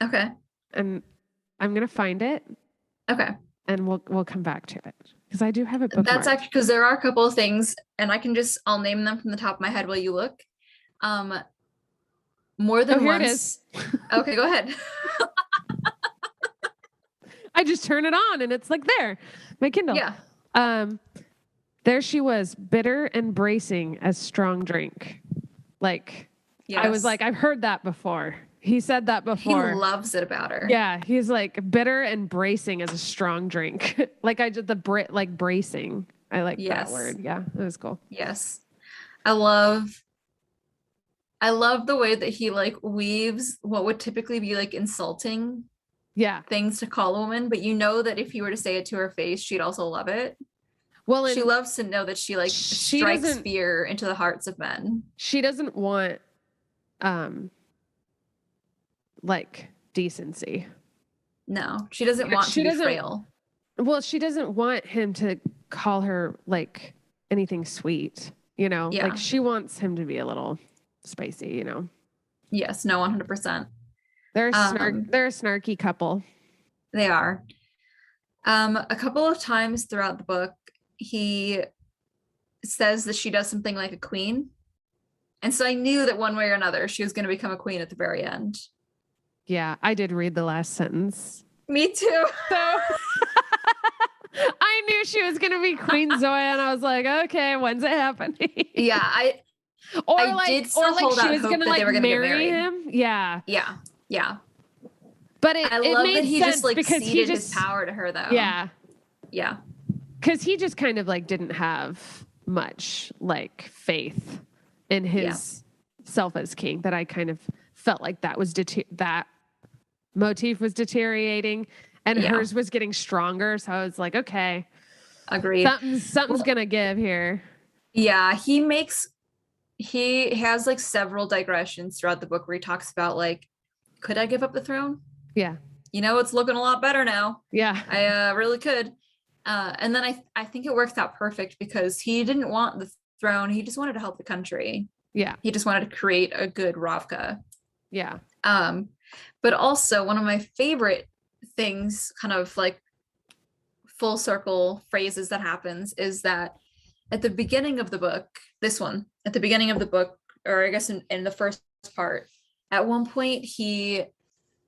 Okay. And I'm going to find it. Okay. And we'll come back to it. Because I do have a bookmark. That's actually, because there are a couple of things, and I'll name them from the top of my head while you look. More than here once. It is. Okay, go ahead. I just turn it on and it's like there. My Kindle. Yeah. There she was, bitter and bracing as strong drink. Like, yes. I was like, I've heard that before. He said that before. He loves it about her. Yeah, he's like bitter and bracing as a strong drink. Like I did bracing. I like that word. Yeah, that was cool. Yes. I love the way that he like weaves what would typically be like insulting things to call a woman, but you know that if he were to say it to her face, she'd also love it. Well, she loves to know that she strikes fear into the hearts of men. She doesn't want like decency. No, she doesn't want to be frail. Well, she doesn't want him to call her like anything sweet, you know? Yeah. Like she wants him to be a little spicy, you know? Yes, no, 100%. They're a snarky couple. They are. A couple of times throughout the book, he says that she does something like a queen. And so I knew that one way or another, she was going to become a queen at the very end. Yeah, I did read the last sentence. Me too. So I knew she was going to be Queen Zoya, and I was like, okay, when's it happening? Yeah, I did still hold out hope that they were going to get married. Him. Yeah. Yeah. Yeah. But I love that he just like ceded his power to her, though. Yeah. Yeah. Because he just kind of like didn't have much like faith in his self as king, that I kind of felt like that was that motif was deteriorating and hers was getting stronger. So I was like, okay. Agreed. Something's gonna give here. Yeah, he has like several digressions throughout the book where he talks about like, could I give up the throne? Yeah. You know, it's looking a lot better now. Yeah. I really could. And then I think it works out perfect because he didn't want the throne. He just wanted to help the country. Yeah. He just wanted to create a good Ravka. Yeah. But also one of my favorite things, kind of like full circle phrases that happens, is that at the beginning of the book, at the beginning of the book, or I guess in the first part, at one point he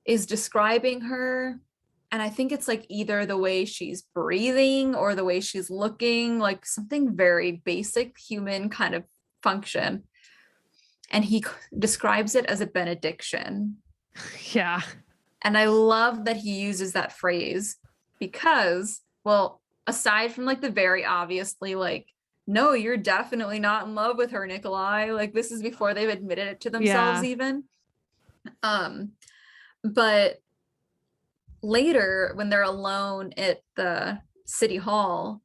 is describing her, and I think it's like either the way she's breathing or the way she's looking, like something very basic human kind of function. And he describes it as a benediction. Yeah. And I love that he uses that phrase because, well, aside from like the very obviously like, no, you're definitely not in love with her, Nikolai. Like this is before they've admitted it to themselves even. But later when they're alone at the city hall,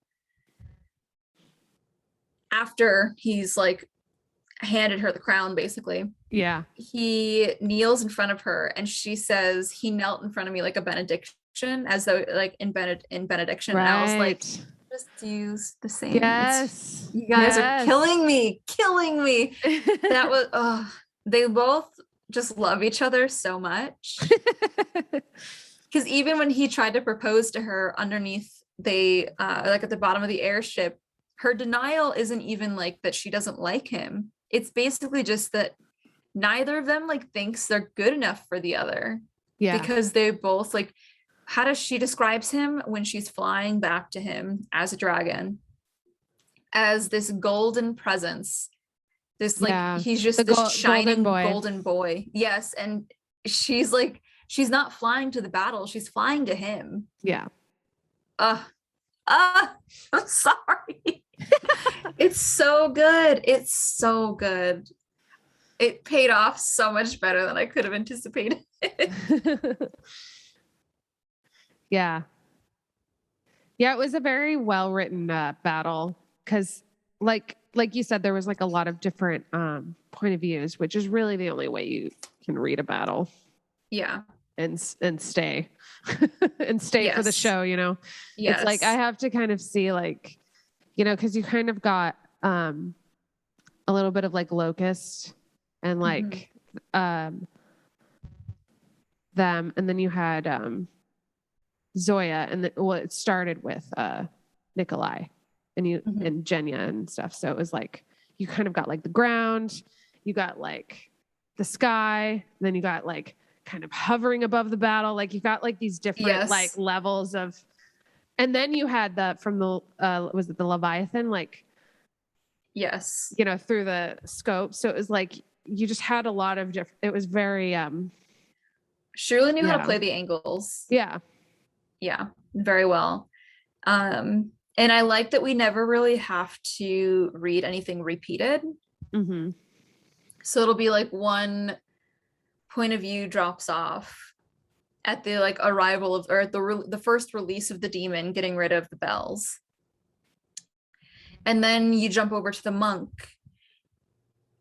after he's like handed her the crown, basically. Yeah. He kneels in front of her and she says, he knelt in front of me like a benediction, as though like in benediction. Right. And I was like, just use the same. Yes. You guys are killing me. That was, they both just love each other so much. Because even when he tried to propose to her underneath, like at the bottom of the airship, her denial isn't even like that she doesn't like him. It's basically just that neither of them like thinks they're good enough for the other. Yeah. Because they both like, how does she describes him when she's flying back to him as a dragon? as this golden presence. This like Yeah. he's just The this shining golden boy. golden boy. Yes, and she's like she's not flying to the battle, she's flying to him. Yeah. I'm sorry. It's so good. It's so good. It paid off so much better than I could have anticipated. Yeah. Yeah, it was a very well written battle because like you said, there was like a lot of different point of views, which is really the only way you can read a battle. Yeah. And stay and stay for the Yes. show, you know. Yes. It's like I have to kind of see like, you know, because you kind of got a little bit of like Locust and like them, and then you had Zoya, and it started with Nikolai and and Jenya and stuff. So it was like you kind of got like the ground, you got like the sky, and then you got like kind of hovering above the battle. Like you got like these different like levels of, and then you had the from the was it the Leviathan, like yes, you know, through the scope. So it was like you just had a lot of different, it was very Shirley knew how to play the angles. Yeah Very well. And I like that we never really have to read anything repeated. So it'll be like one point of view drops off at the like arrival of, or at the first release of the demon, getting rid of the bells, and then you jump over to the monk,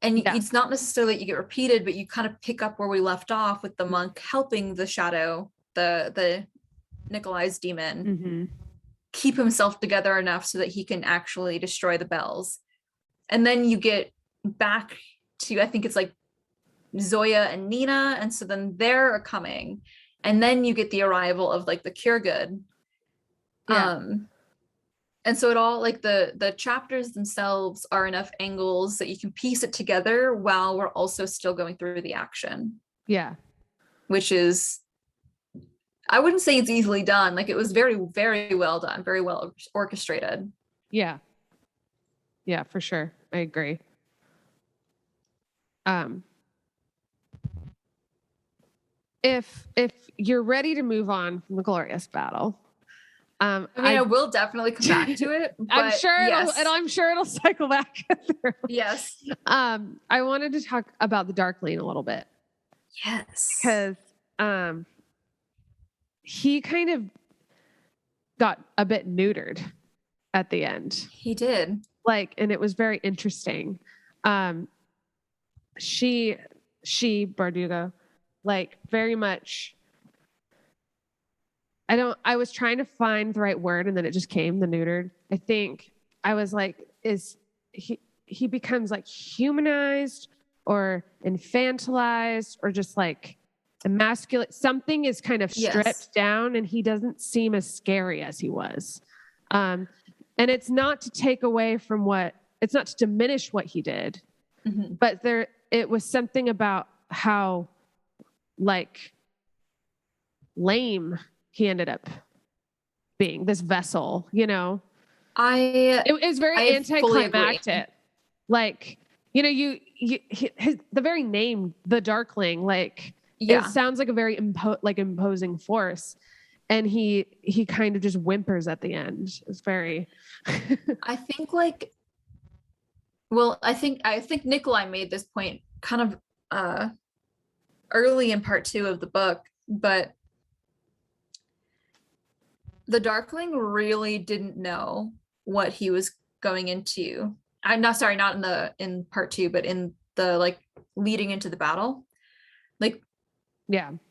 and it's not necessarily that you get repeated, but you kind of pick up where we left off with the monk helping the shadow, the Nikolai's demon, keep himself together enough so that he can actually destroy the bells. And then you get back to, I think it's like Zoya and Nina, and so then they're coming, and then you get the arrival of like the cure good. And so it all like the chapters themselves are enough angles that you can piece it together while we're also still going through the action. Which is, I wouldn't say it's easily done. Like it was very, very well done, very well orchestrated. Yeah, for sure. I agree. If you're ready to move on from the glorious battle, I mean, I will definitely come back to it. But I'm sure I'm sure it'll cycle back through. Yes. I wanted to talk about the Darkling a little bit. Yes. Because he kind of got a bit neutered at the end. He did. Like, and it was very interesting. She Bardugo, like very much. I was trying to find the right word, and then it just came, the neutered. I think I was like, is he becomes like humanized or infantilized or just like emasculate? Something is kind of stripped down, and he doesn't seem as scary as he was. And it's not to take away from it's not to diminish what he did, but it was something about how like lame he ended up being, this vessel, you know. It was very anticlimactic. Like, you know, the very name, the Darkling, like it sounds like a very imposing force, and he kind of just whimpers at the end. It's very I think like, well, I think Nikolai made this point kind of early in part 2 of the book, but the Darkling really didn't know what he was going into. I'm not sorry, not in part 2, but in the like leading into the battle. Like,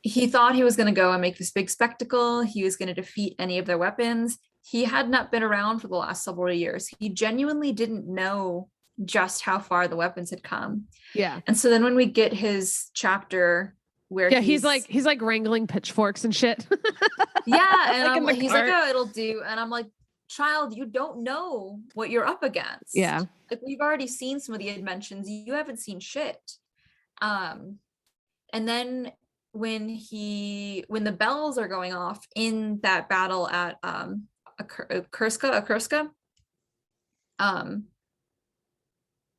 he thought he was going to go and make this big spectacle. He was going to defeat any of their weapons. He had not been around for the last several years. He genuinely didn't know just how far the weapons had come. And so then when we get his chapter where he's like wrangling pitchforks and shit. And like he's like, oh, it'll do. And I'm like, child, you don't know what you're up against. Like we've already seen some of the dimensions. You haven't seen shit. And then when the bells are going off in that battle at Kurska,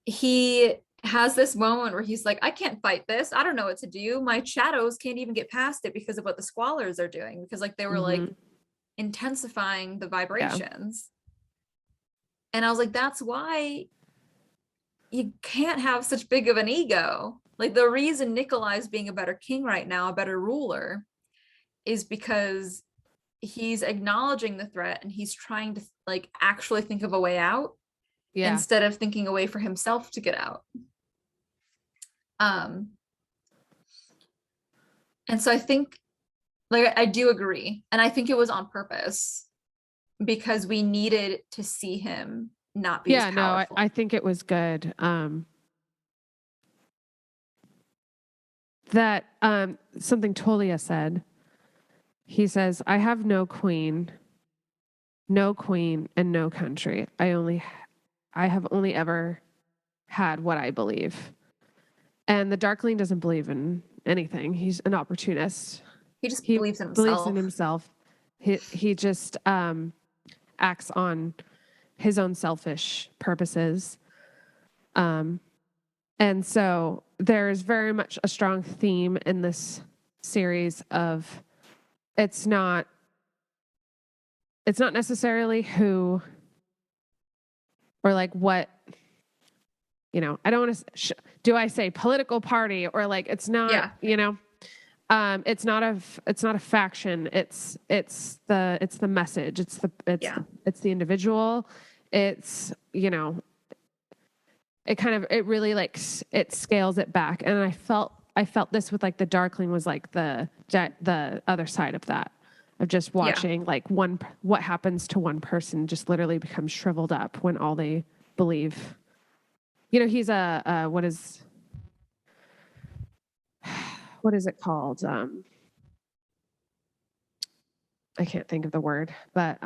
he has this moment where he's like, I can't fight this. I don't know what to do. My shadows can't even get past it because of what the squallers are doing, because like they were like intensifying the vibrations. And I was like, that's why you can't have such big of an ego. Like the reason Nikolai is being a better king right now, a better ruler, is because he's acknowledging the threat and he's trying to like actually think of a way out instead of thinking a way for himself to get out. And so I think, like, I do agree, and I think it was on purpose because we needed to see him not be as powerful. No, I think it was good. That something Tolia said. He says, I have no queen, and no country. I have only ever had what I believe. And the Darkling doesn't believe in anything. He's an opportunist. He believes in himself. Believes in himself. He just acts on his own selfish purposes. And so there is very much a strong theme in this series of it's not necessarily who or like what, you know, I don't want to, do I say political party or like, it's not, you know, it's not a faction. It's the message. It's the individual. It's, you know, it really like, it scales it back. And I felt this with like the Darkling was like the other side of that, of just watching like what happens to one person just literally becomes shriveled up when all they believe. You know, he's what is it called? I can't think of the word, but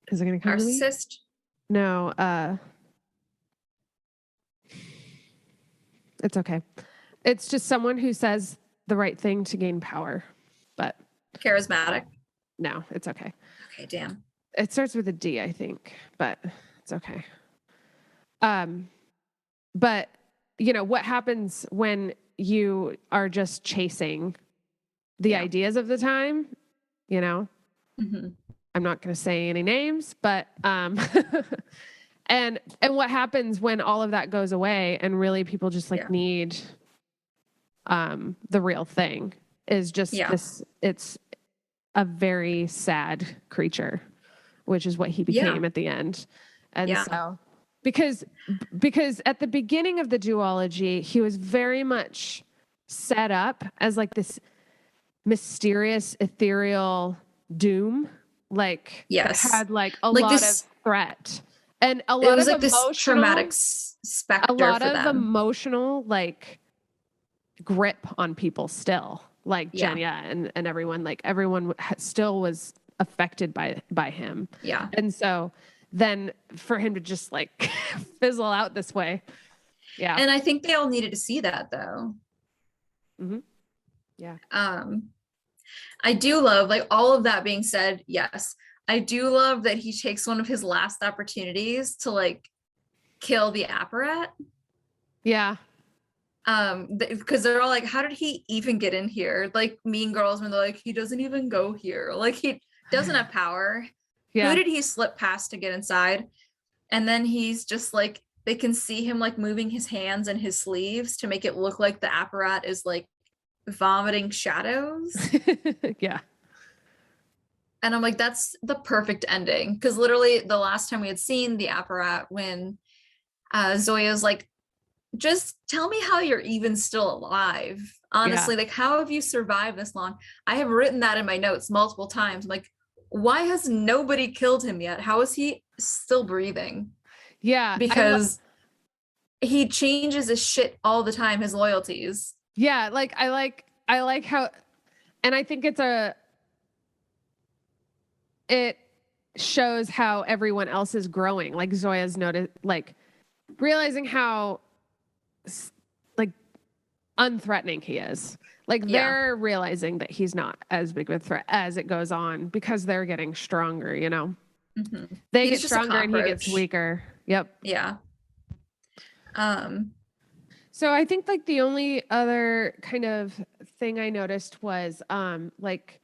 is it going to come to me? Narcissist? No, it's okay. It's just someone who says the right thing to gain power, but charismatic. No, it's okay. Okay, damn. It starts with a D, I think, but it's okay. But you know, what happens when you are just chasing the ideas of the time, you know? Mm-hmm. I'm not going to say any names, but, and what happens when all of that goes away and really people just like need, the real thing is just this, it's a very sad creature, which is what he became at the end. And so, because at the beginning of the duology, he was very much set up as like this mysterious, ethereal doom, like had like a lot of threat and a lot of like emotional, this traumatic specter, a lot of emotional like grip on people still, like Jenya and everyone, like everyone still was affected by him. Yeah. And so then for him to just like fizzle out this way. Yeah. And I think they all needed to see that though. Mm-hmm. Yeah. I do love, like, all of that being said, yes, I do love that he takes one of his last opportunities to like kill the apparat. Yeah. Because they're all like, how did he even get in here? Like Mean Girls, when they're like, he doesn't even go here. Like he doesn't have power. Yeah. Who did he slip past to get inside? And then he's just like, they can see him like moving his hands and his sleeves to make it look like the apparat is like vomiting shadows. Yeah. And I'm like, that's the perfect ending. Because literally the last time we had seen the apparat, when Zoya's like, just tell me how you're even still alive. Honestly, like, how have you survived this long? I have written that in my notes multiple times. I'm like, why has nobody killed him yet? How is he still breathing? Yeah. Because he changes his shit all the time, his loyalties. Yeah. Like, I like how, and I think it shows how everyone else is growing. Like Zoya's noticed, like realizing how like unthreatening he is. Like they're realizing that he's not as big of a threat as it goes on because they're getting stronger, you know? Mm-hmm. They get stronger and he gets weaker. Yep. Yeah. So I think like the only other kind of thing I noticed was like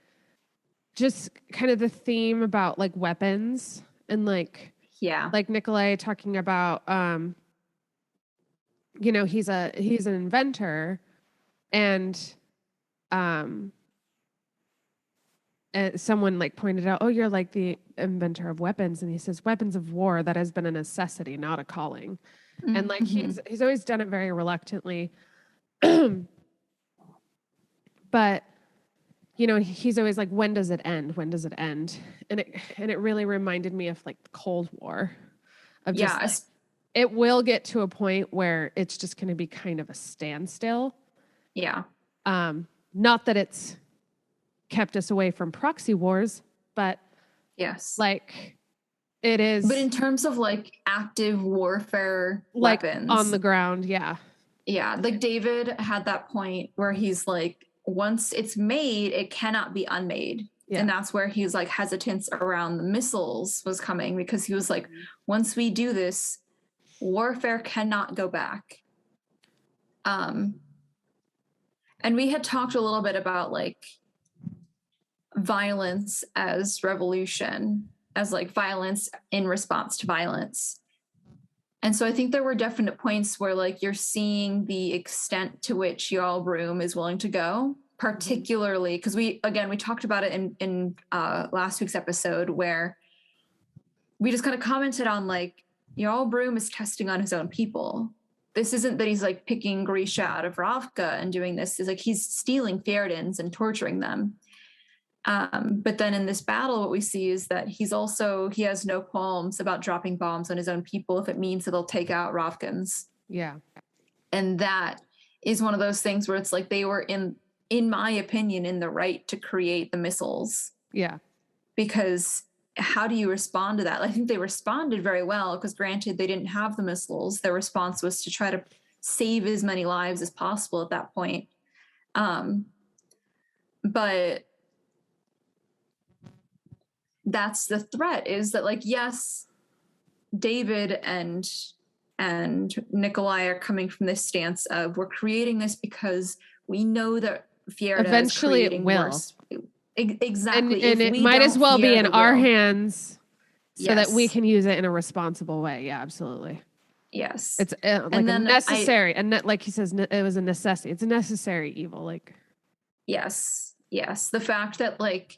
just kind of the theme about like weapons and like Nikolai talking about you know, he's an inventor and someone like pointed out, oh, you're like the inventor of weapons. And he says, weapons of war, that has been a necessity, not a calling. Mm-hmm. And like, he's always done it very reluctantly. But, you know, he's always like, when does it end? When does it end? And it really reminded me of like the Cold War of just like, it will get to a point where it's just going to be kind of a standstill. Yeah. Not that it's kept us away from proxy wars, but yes, like it is. But in terms of like active warfare like weapons on the ground, yeah. Like David had that point where he's like, once it's made, it cannot be unmade. Yeah. And that's where he's like hesitance around the missiles was coming, because he was like, once we do this, warfare cannot go back. And we had talked a little bit about like violence as revolution, as like violence in response to violence. And so I think there were definite points where like you're seeing the extent to which Jarl Broom is willing to go, particularly because we talked about it in last week's episode, where we just kind of commented on like Jarl Broom is testing on his own people. This isn't that he's like picking Grisha out of Ravka and doing this. Is like he's stealing Fjerdans and torturing them. But then in this battle, what we see is that he has no qualms about dropping bombs on his own people if it means that they'll take out Ravkans. Yeah. And that is one of those things where it's like they were in my opinion, in the right to create the missiles. Yeah. Because how do you respond to that? I think they responded very well, because granted, they didn't have the missiles. Their response was to try to save as many lives as possible at that point. But that's the threat, is that like, yes, David and Nikolai are coming from this stance of we're creating this because we know that Fjerda eventually is it will. Worse. Exactly. And it might as well be in our hands so that we yes. can use it in a responsible way. Yeah, absolutely. Yes. It's like a necessary, and like he says, it was a necessity. It's a necessary evil. Like, yes. The fact that like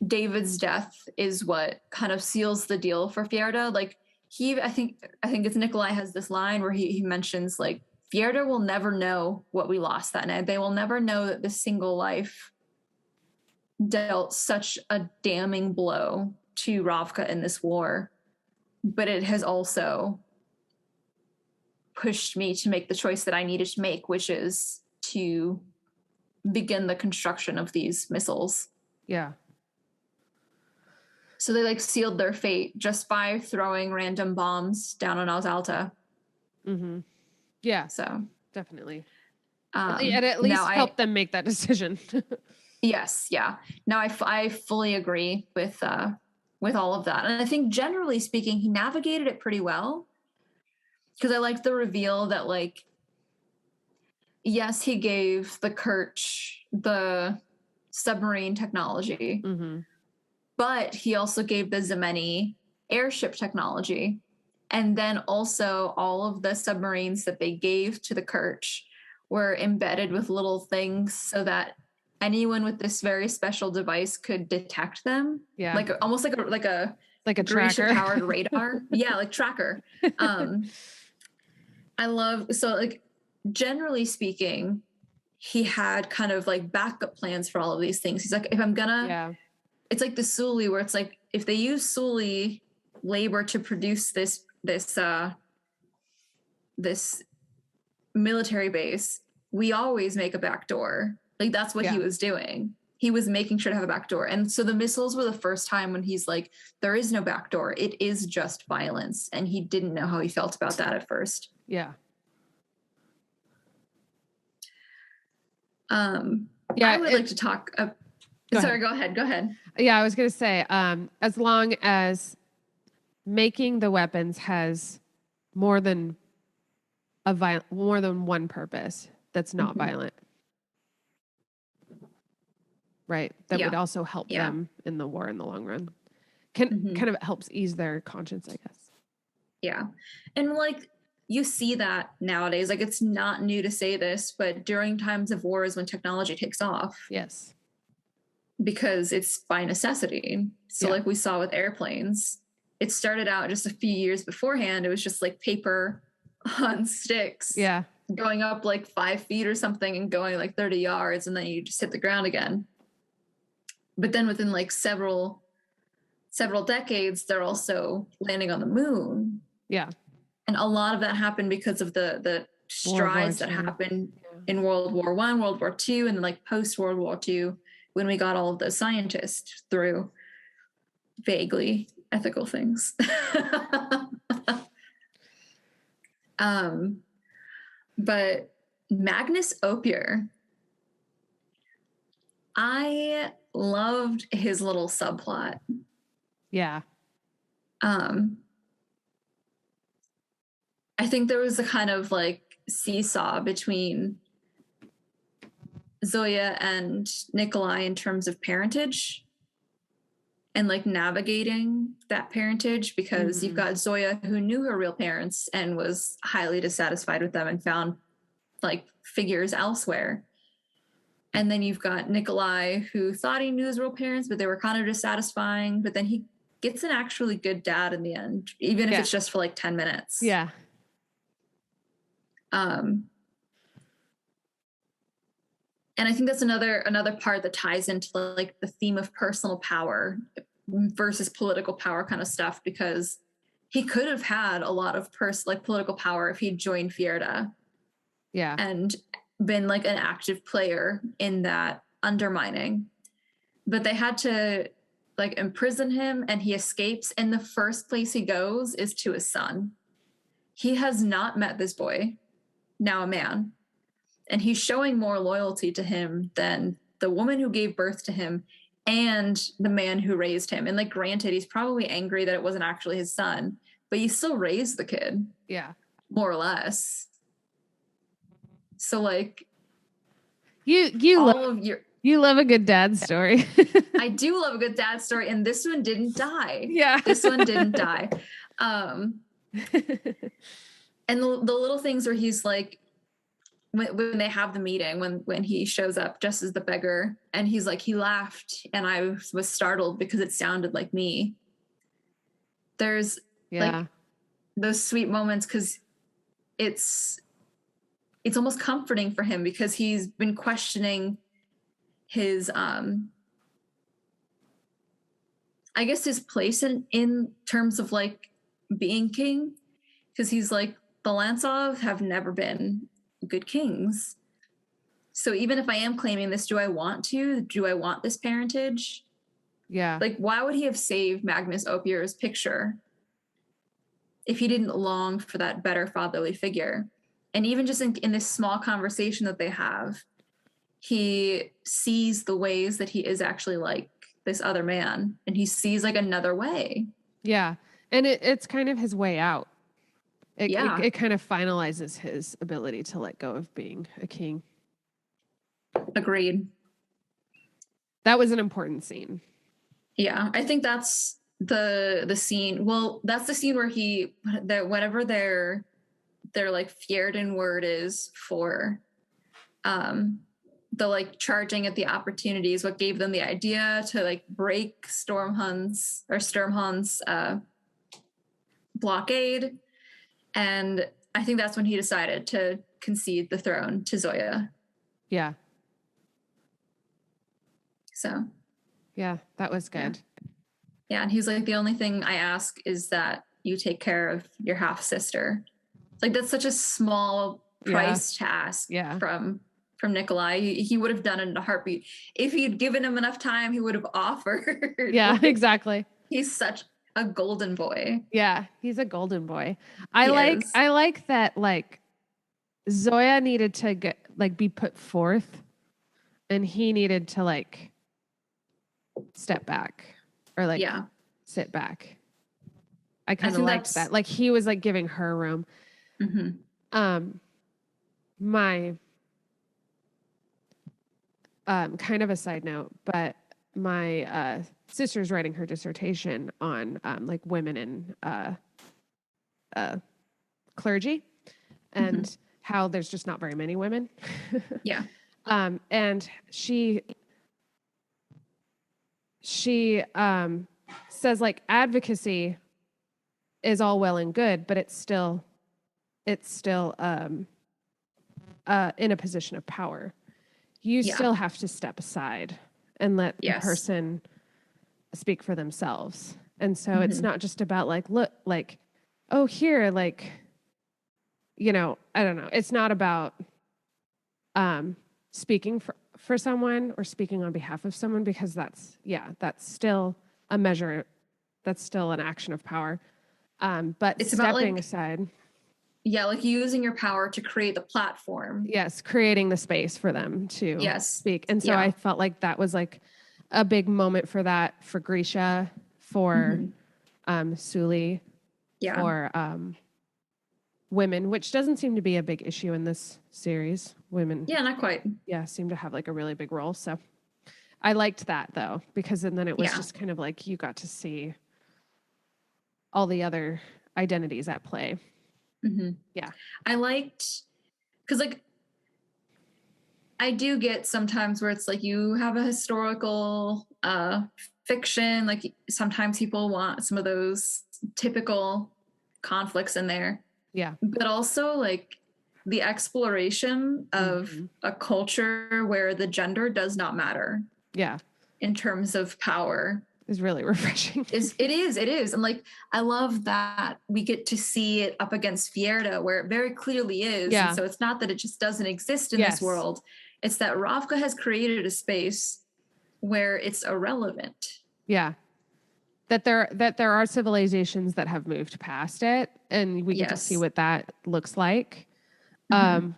David's death is what kind of seals the deal for Fjerda. Like I think it's Nikolai has this line where he mentions like Fjerda will never know what we lost that night. They will never know that this single life dealt such a damning blow to Ravka in this war, but it has also pushed me to make the choice that I needed to make, which is to begin the construction of these missiles. Yeah. So they like sealed their fate just by throwing random bombs down on Alta. Mm-hmm. Yeah. So definitely. And at least help them make that decision. Yes. Yeah. No, I fully agree with all of that. And I think generally speaking, he navigated it pretty well, because I liked the reveal that like, yes, he gave the Kerch the submarine technology, but he also gave the Zemeni airship technology. And then also all of the submarines that they gave to the Kerch were embedded with little things so that anyone with this very special device could detect them. Yeah. Like almost like a Grisha tracker powered radar. Yeah. Like tracker. I love, so like generally speaking, he had kind of like backup plans for all of these things. He's like, if I'm gonna, it's like the Suli, where it's like, if they use Suli labor to produce this military base, we always make a back door. Like that's what he was doing. He was making sure to have a back door. And so the missiles were the first time when he's like, there is no back door. It is just violence. And he didn't know how he felt about that at first. Yeah. I would like to talk. Go ahead. Yeah, I was going to say, as long as making the weapons has more than more than one purpose that's not violent. Right. That would also help them in the war in the long run. Kind of helps ease their conscience, I guess. Yeah. And like you see that nowadays, like it's not new to say this, but during times of wars when technology takes off. Yes. Because it's by necessity. So like we saw with airplanes, it started out just a few years beforehand. It was just like paper on sticks. Yeah. Going up like 5 feet or something and going like 30 yards and then you just hit the ground again. But then within like several decades, they're also landing on the moon. Yeah. And a lot of that happened because of the strides that happened in World War I, World War II, and then like post World War II, when we got all of those scientists through vaguely ethical things. But Magnus Opier, I loved his little subplot. Yeah. I think there was a kind of like seesaw between Zoya and Nikolai in terms of parentage and like navigating that parentage, because you've got Zoya who knew her real parents and was highly dissatisfied with them and found like figures elsewhere. And then you've got Nikolai who thought he knew his real parents, but they were kind of dissatisfying. But then he gets an actually good dad in the end, even if it's just for like 10 minutes. Yeah. And I think that's another part that ties into like the theme of personal power versus political power kind of stuff, because he could have had a lot of political power if he'd joined Fjerda. Yeah. And been like an active player in that undermining. But they had to like imprison him and he escapes. And the first place he goes is to his son. He has not met this boy, now a man. And he's showing more loyalty to him than the woman who gave birth to him and the man who raised him. And like, granted, he's probably angry that it wasn't actually his son, but you still raised the kid. Yeah. More or less. So like, you love a good dad story. I do love a good dad story, and this one didn't die. Yeah. This one didn't die. And the little things where he's like, when they have the meeting, when he shows up just as the beggar, and he's like, he laughed and I was startled because it sounded like me. There's like those sweet moments, because it's almost comforting for him, because he's been questioning his I guess his place in terms of like being king, because he's like, the Lantsov have never been good kings. So even if I am claiming this, do I want this parentage? Yeah. Like, why would he have saved Magnus Opier's picture if he didn't long for that better fatherly figure? And even just in this small conversation that they have, he sees the ways that he is actually like this other man, and he sees like another way. Yeah. And it's kind of his way out. It kind of finalizes his ability to let go of being a king. Agreed. That was an important scene. Yeah, I think that's the scene. Well, that's the scene where whatever their like Fjerdan word is for the like charging at the opportunities, what gave them the idea to like break Sturmhund's blockade. And I think that's when he decided to concede the throne to Zoya. Yeah. So. Yeah, that was good. Yeah, and he's like, the only thing I ask is that you take care of your half sister. Like, that's such a small price to ask from Nikolai. He would have done it in a heartbeat. If he'd given him enough time, he would have offered. Yeah, like, exactly. He's such a golden boy. Yeah, he's a golden boy. I like that, like, Zoya needed to be put forth, and he needed to like step back or like sit back. I kind of liked that. Like, he was like giving her room. Mm-hmm. My kind of a side note, but my sister's writing her dissertation on like women in clergy and how there's just not very many women. Yeah. And she says like advocacy is all well and good, but it's still in a position of power. You still have to step aside and let the person speak for themselves. And so it's not just about like, look, like, oh, here, like, you know, I don't know. It's not about speaking for someone or speaking on behalf of someone, because that's still a measure. That's still an action of power. But it's stepping like, aside. Yeah, like using your power to create the platform. Yes, creating the space for them to speak. And so I felt like that was like a big moment for that, for Grisha, for Suli, for women, which doesn't seem to be a big issue in this series. Women. Yeah, not quite. Yeah, seem to have like a really big role. So I liked that though, because then it was just kind of like you got to see all the other identities at play. Yeah. I liked, because like I do get sometimes where it's like you have a historical fiction, like sometimes people want some of those typical conflicts in there. Yeah. But also like the exploration of a culture where the gender does not matter. Yeah. In terms of power. Is really refreshing. It is. And like, I love that we get to see it up against Fjerda, where it very clearly is. Yeah. And so it's not that it just doesn't exist in this world. It's that Ravka has created a space where it's irrelevant. Yeah. That there are civilizations that have moved past it, and we get to see what that looks like. And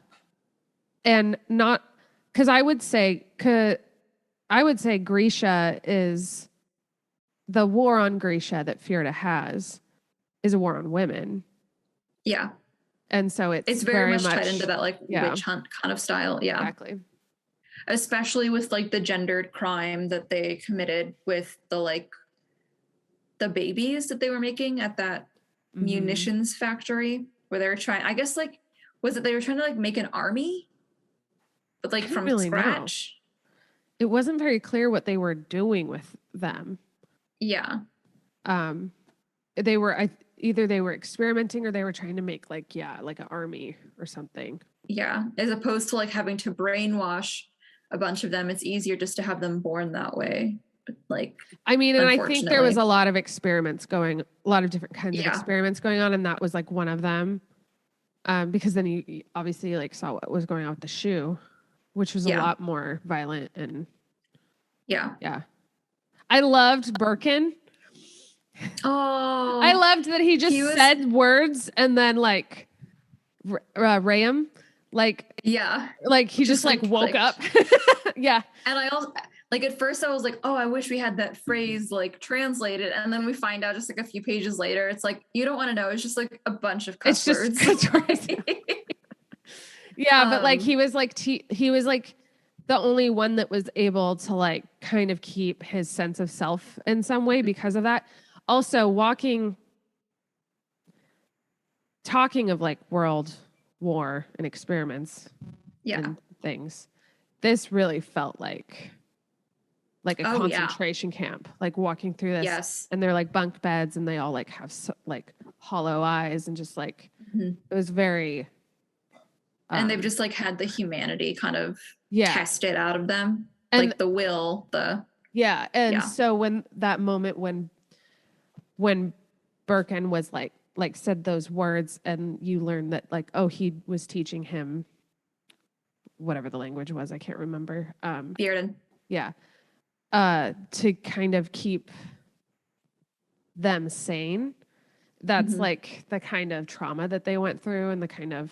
not, because I would say Grisha is, the war on Grisha that Fjerda has is a war on women. Yeah. And so it's very much tied into that like witch hunt kind of style. Yeah. Exactly. Especially with like the gendered crime that they committed with the babies that they were making at that munitions factory, where they were trying, I guess like, was it they were trying to like make an army? But like from scratch? It wasn't very clear what they were doing with them. Yeah. They were either they were experimenting or they were trying to make like an army or something. Yeah. As opposed to like having to brainwash a bunch of them, it's easier just to have them born that way. Like, I mean, and I think there was a lot of experiments going, a lot of different kinds of experiments going on, and that was like one of them. Because then you obviously like saw what was going on with the shoe, which was a lot more violent and yeah. I loved Birkin. Oh, I loved that he just said words and then like Rayam, like like he just like woke up. Yeah. And I also like at first I was like, oh, I wish we had that phrase like translated, and then we find out just like a few pages later, it's like you don't want to know. It's just like a bunch of cuss words. Yeah, but like he was like the only one that was able to like kind of keep his sense of self in some way because of that. Also, talking of like world war and experiments and things, this really felt like a concentration camp, like walking through this. Yes. And they're like bunk beds and they all like have like hollow eyes and just like, it was very. And they've just like had the humanity kind of tested out of them. And like the will, so when that moment when Birkin was like said those words and you learn that like, oh, he was teaching him whatever the language was, I can't remember. Fjerdan. Yeah. To kind of keep them sane. That's like the kind of trauma that they went through and the kind of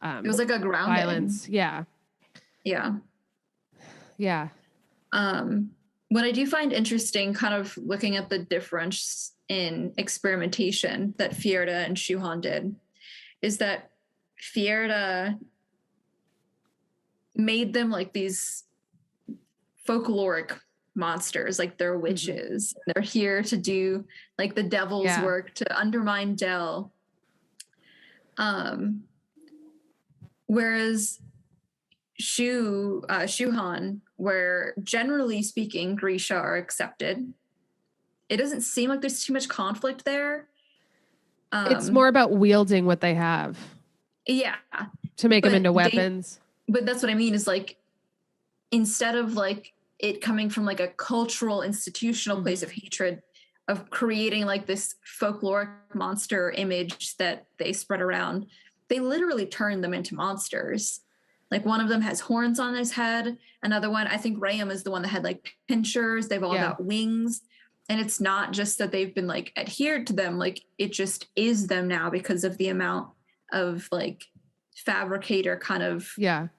it was like a grounding. Violence. Yeah. Yeah. Yeah. What I do find interesting, kind of looking at the difference in experimentation that Fjerda and Shuhan did, is that Fjerda made them like these folkloric monsters, like they're witches. Mm-hmm. They're here to do like the devil's work, to undermine Del. Whereas Shuhan, where generally speaking Grisha are accepted, it doesn't seem like there's too much conflict there. It's more about wielding what they have. Yeah. To make them into weapons. But that's what I mean is like, instead of like it coming from like a cultural institutional place of hatred, of creating like this folkloric monster image that they spread around, they literally turn them into monsters. Like one of them has horns on his head. Another one, I think Rayam is the one that had like pinchers. They've all got wings. And it's not just that they've been like adhered to them. Like it just is them now because of the amount of like fabricator kind of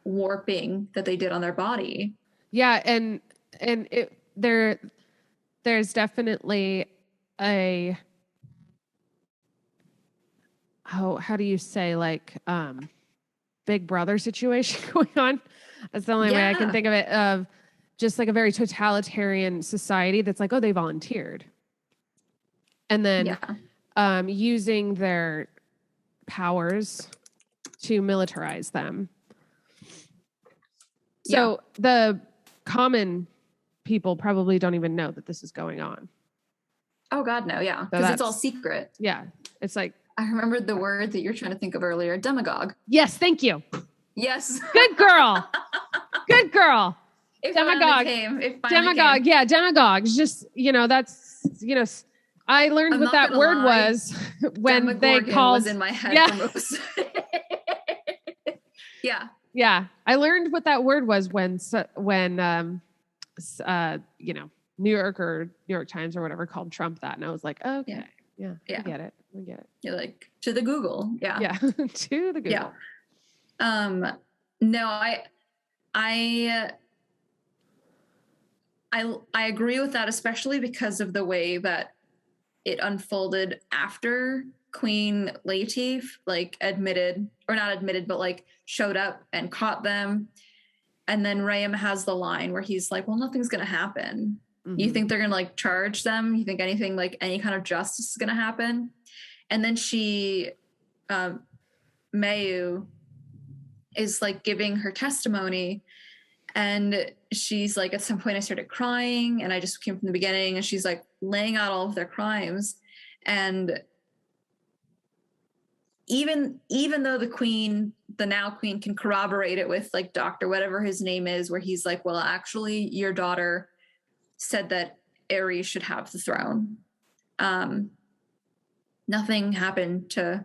warping that they did on their body. Yeah. And there's definitely a, how do you say, like, Big Brother situation going on. That's the only way I can think of it, of just like a very totalitarian society that's like, oh, they volunteered. And then using their powers to militarize them. So the common people probably don't even know that this is going on. Oh God, no. Yeah. Because it's all secret. Yeah. It's like, I remembered the word that you're trying to think of earlier. Demagogue. Yes. Thank you. Yes. Good girl. Good girl. Demagogue. Demagogue. Yeah. Demagogues. Just, that's, I learned what that word was when they called. Was in my head for most. Yeah. Yeah. I learned what that word was when New York Times or whatever called Trump that. And I was like, okay. Yeah. I get it. You're like, to the Google. Yeah. Yeah. To the Google. Yeah. No, I agree with that, especially because of the way that it unfolded after Queen Latifah like showed up and caught them. And then Rayam has the line where he's like, well, nothing's going to happen. Mm-hmm. You think they're going to like charge them? You think anything like any kind of justice is going to happen? And then she, Mayu, is like giving her testimony. And she's like, at some point I started crying and I just came from the beginning, and she's like laying out all of their crimes. And even though the now queen can corroborate it with like Dr. whatever his name is, where he's like, well, actually your daughter said that Ares should have the throne. Nothing happened to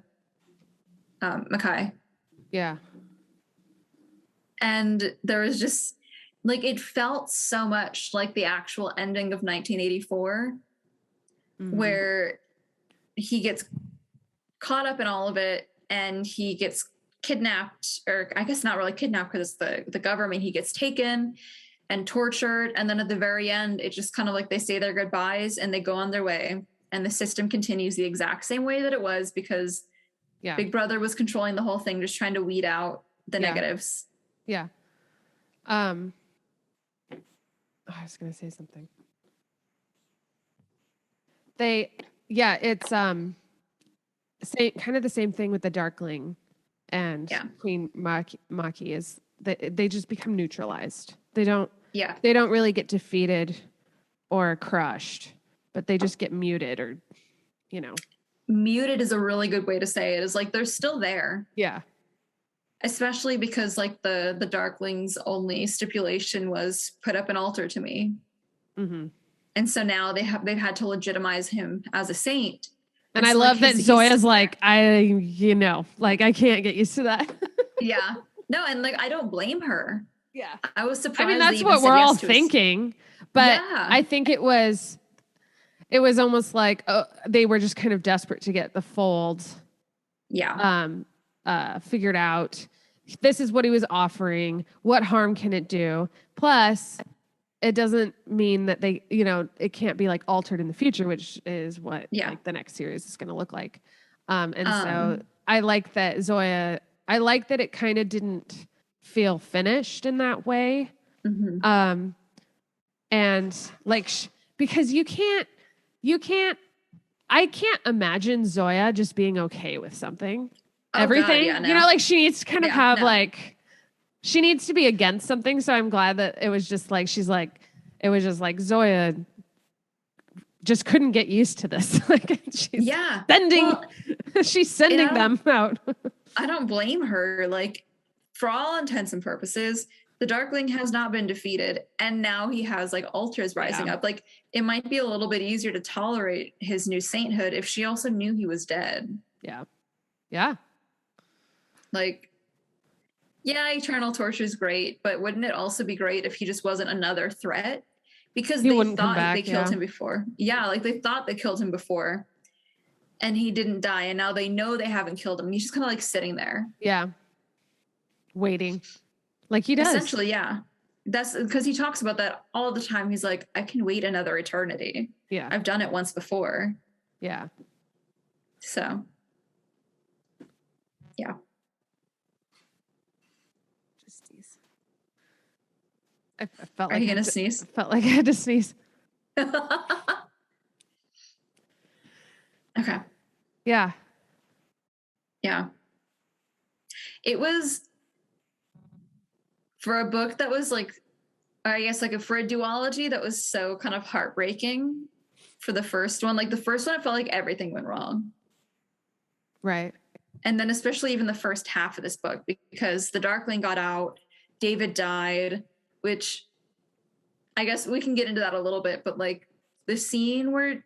Makai. Yeah. And there was just like, it felt so much like the actual ending of 1984, where he gets caught up in all of it and he gets kidnapped, or I guess not really kidnapped because it's the government. He gets taken and tortured. And then at the very end, it just kind of like they say their goodbyes and they go on their way. And the system continues the exact same way that it was, because Big Brother was controlling the whole thing, just trying to weed out the negatives. Yeah. I was going to say something. It's kind of the same thing with the Darkling and Queen Maki is that they just become neutralized. They don't really get defeated or crushed, but they just get muted, or muted is a really good way to say it. Is like they're still there. Yeah. Especially because like the Darkling's only stipulation was put up an altar to me. Mm-hmm. And so now they've had to legitimize him as a saint. And I love that Zoya's like, I can't get used to that. Yeah. No, and like, I don't blame her. Yeah. I was surprised. I mean, that's what we're all thinking. But I think it was almost like they were just kind of desperate to get the fold. Yeah. Figured out this is what he was offering. What harm can it do? Plus, it doesn't mean that they, it can't be like altered in the future, which is what like the next series is going to look like. So I like that Zoya I like that it kind of didn't feel finished in that way. Mm-hmm. And like, because I can't imagine Zoya just being okay with something. Oh, Everything, God, yeah, no. you know, like she needs to kind of have no. like, she needs to be against something. So I'm glad that it was just like, it was just like Zoya just couldn't get used to this. Like she's she's sending them out. I don't blame her. Like, for all intents and purposes, the Darkling has not been defeated, and now he has like altars rising up. Like, it might be a little bit easier to tolerate his new sainthood if she also knew he was dead. Yeah. Like, yeah, eternal torture is great, but wouldn't it also be great if he just wasn't another threat? Because they thought they killed him before. Yeah, like they thought they killed him before, and he didn't die, and now they know they haven't killed him. And he's just kind of like sitting there. Yeah. Waiting. Like he does. Essentially, yeah. That's because he talks about that all the time. He's like, I can wait another eternity. Yeah. I've done it once before. Yeah. So, yeah. I felt Are like you gonna sneeze? Felt like I had to sneeze. Okay. Yeah. Yeah. It was for a book that was like, I guess like for a duology that was so kind of heartbreaking for the first one. Like the first one, I felt like everything went wrong. Right. And then especially even the first half of this book, because the Darkling got out, David died, which I guess we can get into that a little bit, but like the scene where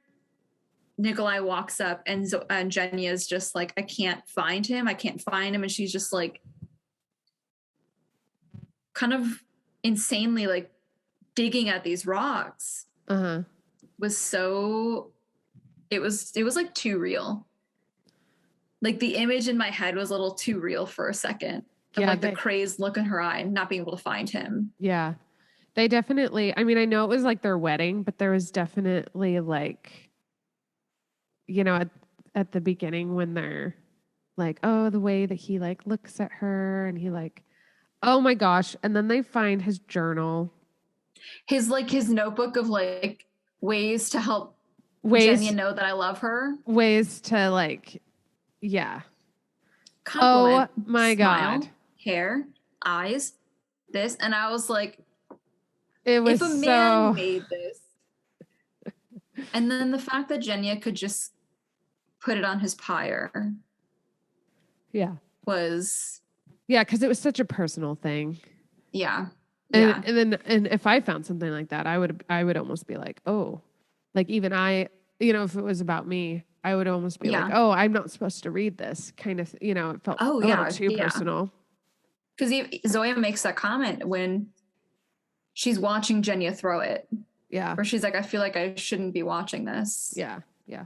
Nikolai walks up and Genya is just like, I can't find him. And she's just like kind of insanely like digging at these rocks was so, it was like too real. Like the image in my head was a little too real for a second. Of like the crazed look in her eye and not being able to find him. Yeah. They definitely, I mean, I know it was like their wedding, but there was definitely like, you know, at the beginning when they're like, oh, the way that he like looks at her and he like, oh my gosh. And then they find his journal. His notebook of like ways to help Genya know that I love her. Ways to like, yeah. Compliment, oh my smile, God. Hair, eyes, this. And I was like, it was if a man made this. And then the fact that Genya could just put it on his pyre. Yeah. Was. Yeah, because it was such a personal thing. Yeah. And if I found something like that, I would almost be like, oh, like even I, you know, if it was about me, I would almost be like, oh, I'm not supposed to read this kind of, you know, it felt a little too personal. Because Zoya makes that comment when she's watching Genya throw it. Yeah. Where she's like, I feel like I shouldn't be watching this. Yeah. Yeah.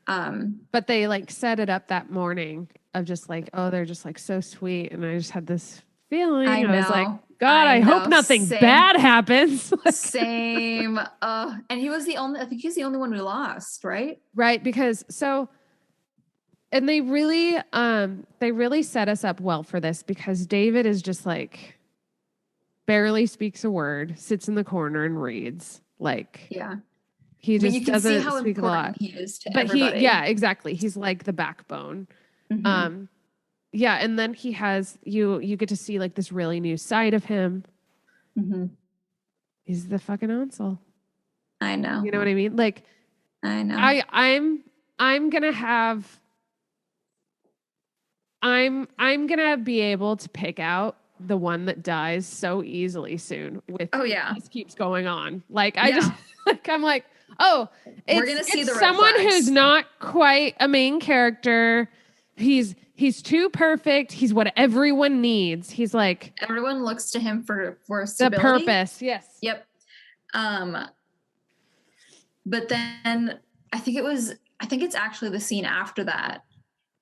But they like set it up that morning of just like, oh, they're just like so sweet. And I just had this feeling. I was like, God, I hope nothing bad happens. Same. And I think he's the only one we lost, right? Right. Because and they really set us up well for this because David is just like barely speaks a word, sits in the corner and reads. Like, yeah, he just doesn't speak a lot. He is to but everybody. Exactly. He's like the backbone. Mm-hmm. Yeah, and then he has you get to see like this really new side of him. Mm-hmm. He's the fucking Ansel. I know. You know what I mean? Like, I know. I'm gonna be able to pick out the one that dies so easily soon. This keeps going on. Like I just like I'm like, oh, we're gonna see the someone who's not quite a main character. He's too perfect. He's what everyone needs. He's like everyone looks to him for stability. The purpose. Yes. Yep. But then I think it's actually the scene after that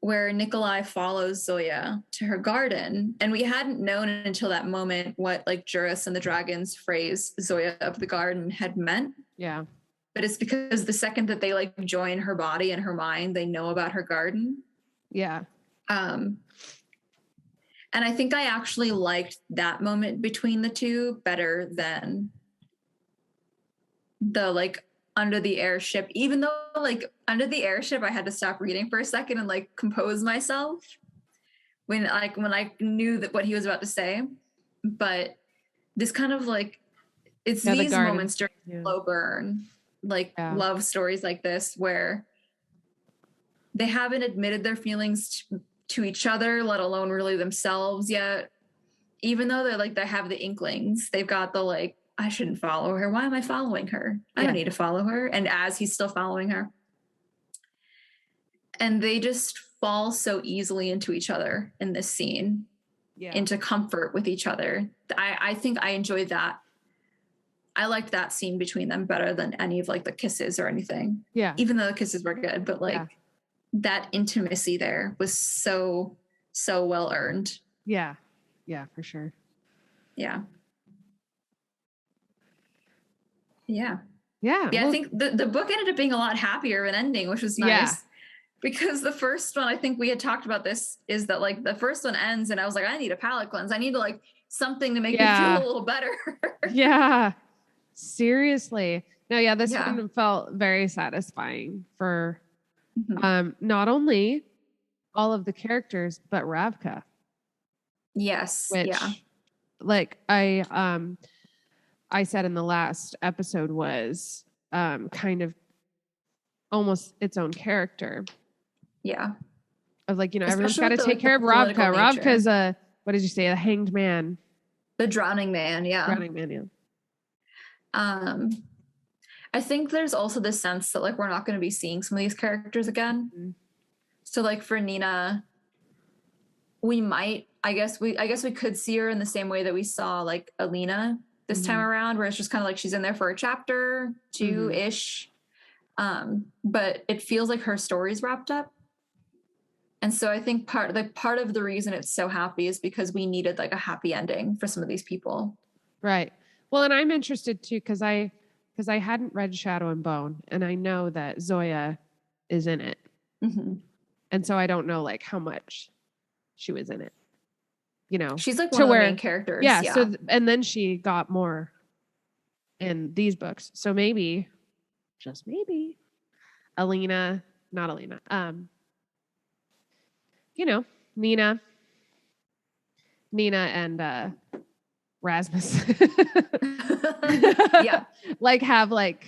where Nikolai follows Zoya to her garden. And we hadn't known until that moment what like Juris and the Dragon's phrase Zoya of the garden had meant. Yeah. But it's because the second that they like join her body and her mind, they know about her garden. Yeah. And I think I actually liked that moment between the two better than the like under the airship, even though like under the airship, I had to stop reading for a second and like compose myself when I knew that what he was about to say. But this kind of like, it's these moments during slow burn, like love stories like this, where they haven't admitted their feelings to each other, let alone really themselves yet. Even though they have the inklings, they've got the like, I shouldn't follow her. Why am I following her? I don't need to follow her. And as he's still following her. And they just fall so easily into each other in this scene, into comfort with each other. I think I enjoyed that. I liked that scene between them better than any of like the kisses or anything. Yeah. Even though the kisses were good, but like that intimacy there was so well earned. Yeah. Yeah, for sure. Yeah. Yeah. Yeah. Yeah. Well, I think the book ended up being a lot happier of an ending, which was nice. Yeah. Because the first one, I think we had talked about this, is that like the first one ends and I was like, I need a palate cleanse. I need to like something to make me feel a little better. Yeah. Seriously. No, yeah, this one felt very satisfying for not only all of the characters, but Ravka. Yes. Which like I said in the last episode was kind of almost its own character. Yeah. Of like, you know, everyone's got to take care of Ravka. Ravka's what did you say? A hanged man. The drowning man. Yeah. Drowning man. Yeah. I think there's also this sense that like, we're not going to be seeing some of these characters again. Mm-hmm. So like for Nina, we might, I guess we could see her in the same way that we saw like Alina this time around, where it's just kind of like, she's in there for a chapter 2-ish. But it feels like her story's wrapped up. And so I think part of the reason it's so happy is because we needed like a happy ending for some of these people. Right. Well, and I'm interested too, because I hadn't read Shadow and Bone, and I know that Zoya is in it. Mm-hmm. And so I don't know like how much she was in it. You know, she's like one of the main characters. Yeah. So, and then she got more in these books. So maybe, just maybe, Nina, and Rasmus. Yeah. Like have like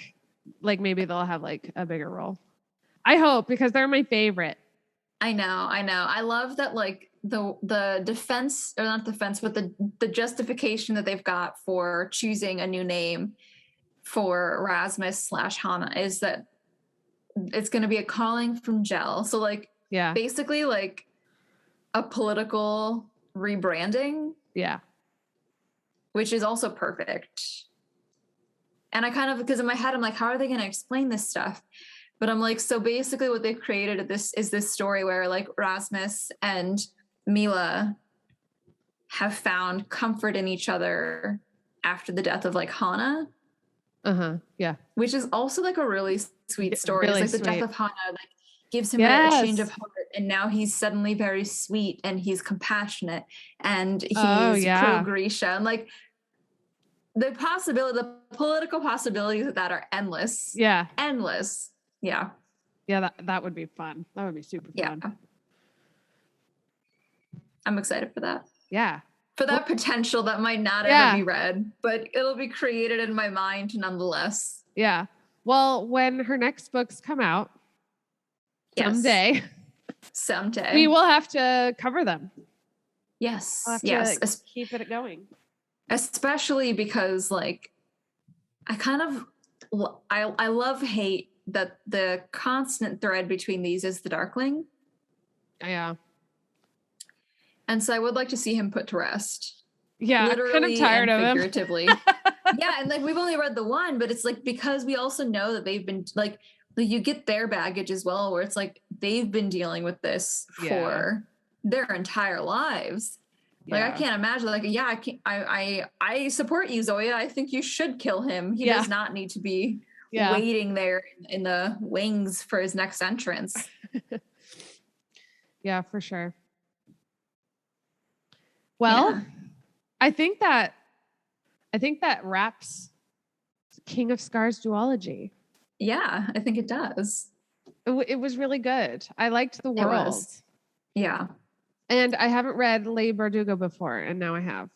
maybe they'll have like a bigger role. I hope, because they're my favorite. I know. I love that like the defense, or not defense, but the justification that they've got for choosing a new name for Rasmus/Hanne is that it's going to be a calling from Gel. So like, basically like a political rebranding. Yeah. Which is also perfect. And I kind of, because in my head, I'm like, how are they going to explain this stuff? But I'm like, so basically what they've created is this story where like Rasmus and Mila have found comfort in each other after the death of like Hanne. Yeah. Which is also like a really sweet story. Really, it's like the death of Hanne like gives him a change of heart, and now he's suddenly very sweet and he's compassionate and he's pro Grisha, and like the political possibilities of that are endless. Yeah. Endless. Yeah. Yeah, that would be fun. That would be super fun. Yeah. I'm excited for that. Yeah. For that potential that might not ever be read, but it'll be created in my mind nonetheless. Yeah. Well, when her next books come out, someday, we will have to cover them. Yes. We'll have to keep it going. Especially because like, I love-hate that the constant thread between these is the Darkling. Yeah. And so I would like to see him put to rest. Yeah, literally, kind of tired and of figuratively. Yeah, and like we've only read the one, but it's like because we also know that they've been like you get their baggage as well, where it's like they've been dealing with this for their entire lives. Like I can't imagine. Like I can't. I support you, Zoya. I think you should kill him. He does not need to be waiting there in the wings for his next entrance. Yeah, for sure. Well, Yeah. I think that wraps King of Scars duology. Yeah, I think it does. It was really good. I liked the It world. was. Yeah. And I haven't read Leigh Bardugo before, and now I have.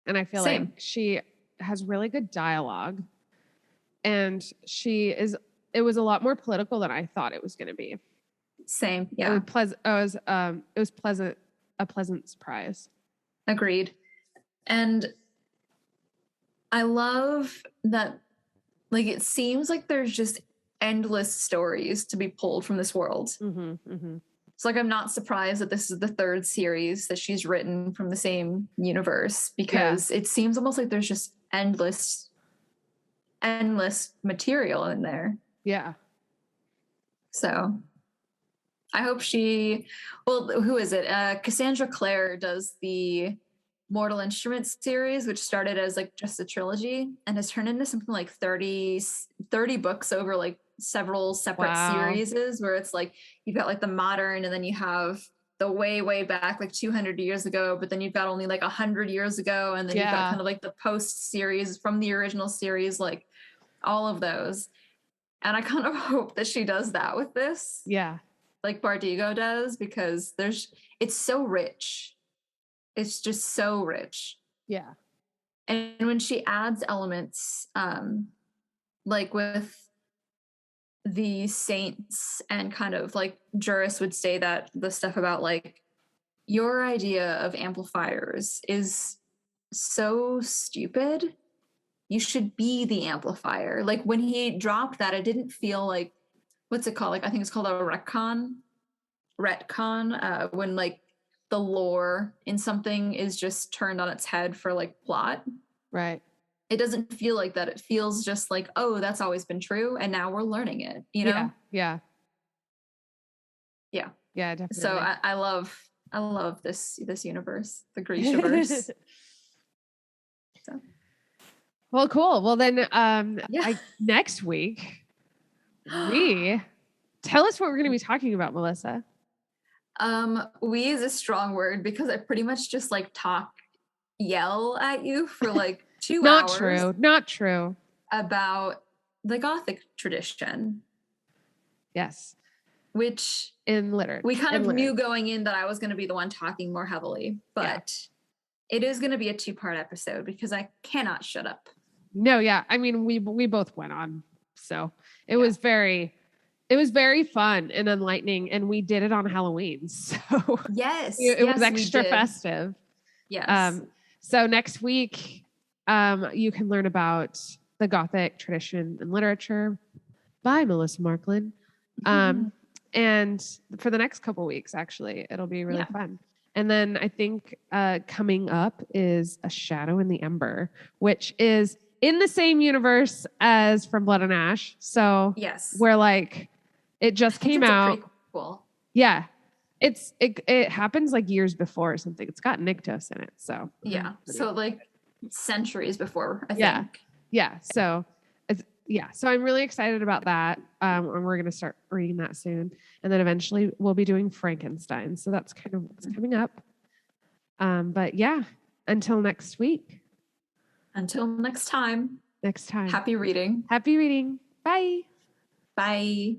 And I feel Same. like she has really good dialogue. And it was a lot more political than I thought it was going to be. Same. Yeah. It was pleasant, a pleasant surprise. Agreed. And I love that, like, it seems like there's just endless stories to be pulled from this world. Mm-hmm, mm-hmm. So, like, I'm not surprised that this is the third series that she's written from the same universe, because it seems almost like there's just endless material in there. Yeah. So I hope who is it? Cassandra Clare does the Mortal Instruments series, which started as like just a trilogy and has turned into something like 30 books over like several separate series, where it's like you've got like the modern, and then you have the way back like 200 years ago, but then you've got only like 100 years ago, and then you've got kind of like the post series from the original series, like all of those. And I kind of hope that she does that with this. Yeah. Like Bardugo does, because it's so rich. It's just so rich. Yeah. And when she adds elements, like with the saints, and kind of like Juris would say that the stuff about like your idea of amplifiers is so stupid. You should be the amplifier. Like when he dropped that, it didn't feel like, what's it called? Like I think it's called a retcon. When like the lore in something is just turned on its head for like plot. Right. It doesn't feel like that. It feels just like, oh, that's always been true, and now we're learning it, you know? Yeah. Yeah. Yeah, definitely. So I love this universe, the Grisha-verse. So. Well, cool. Well, then next week, tell us what we're going to be talking about, Melissa. We is a strong word, because I pretty much just like yell at you for like 2 hours. Not true. About the Gothic tradition. Yes. Which in literature. We kind of knew going in that I was going to be the one talking more heavily, but it is going to be a 2-part episode, because I cannot shut up. No, yeah. I mean, we both went on, so it was very fun and enlightening, and we did it on Halloween, so yes, it was extra festive. Yes. So next week, you can learn about the Gothic tradition and literature by Melissa Marklin. And for the next couple weeks, actually, it'll be really fun. And then I think coming up is A Shadow in the Ember, which is in the same universe as From Blood and Ash. So we're like, it just came out. A prequel. Yeah. It happens like years before or something. It's got Nyktos in it. So so like centuries before, I think. Yeah. So so I'm really excited about that. And we're going to start reading that soon. And then eventually we'll be doing Frankenstein. So that's kind of what's coming up. But yeah, until next week. Until next time. Happy reading. Happy reading. Bye. Bye.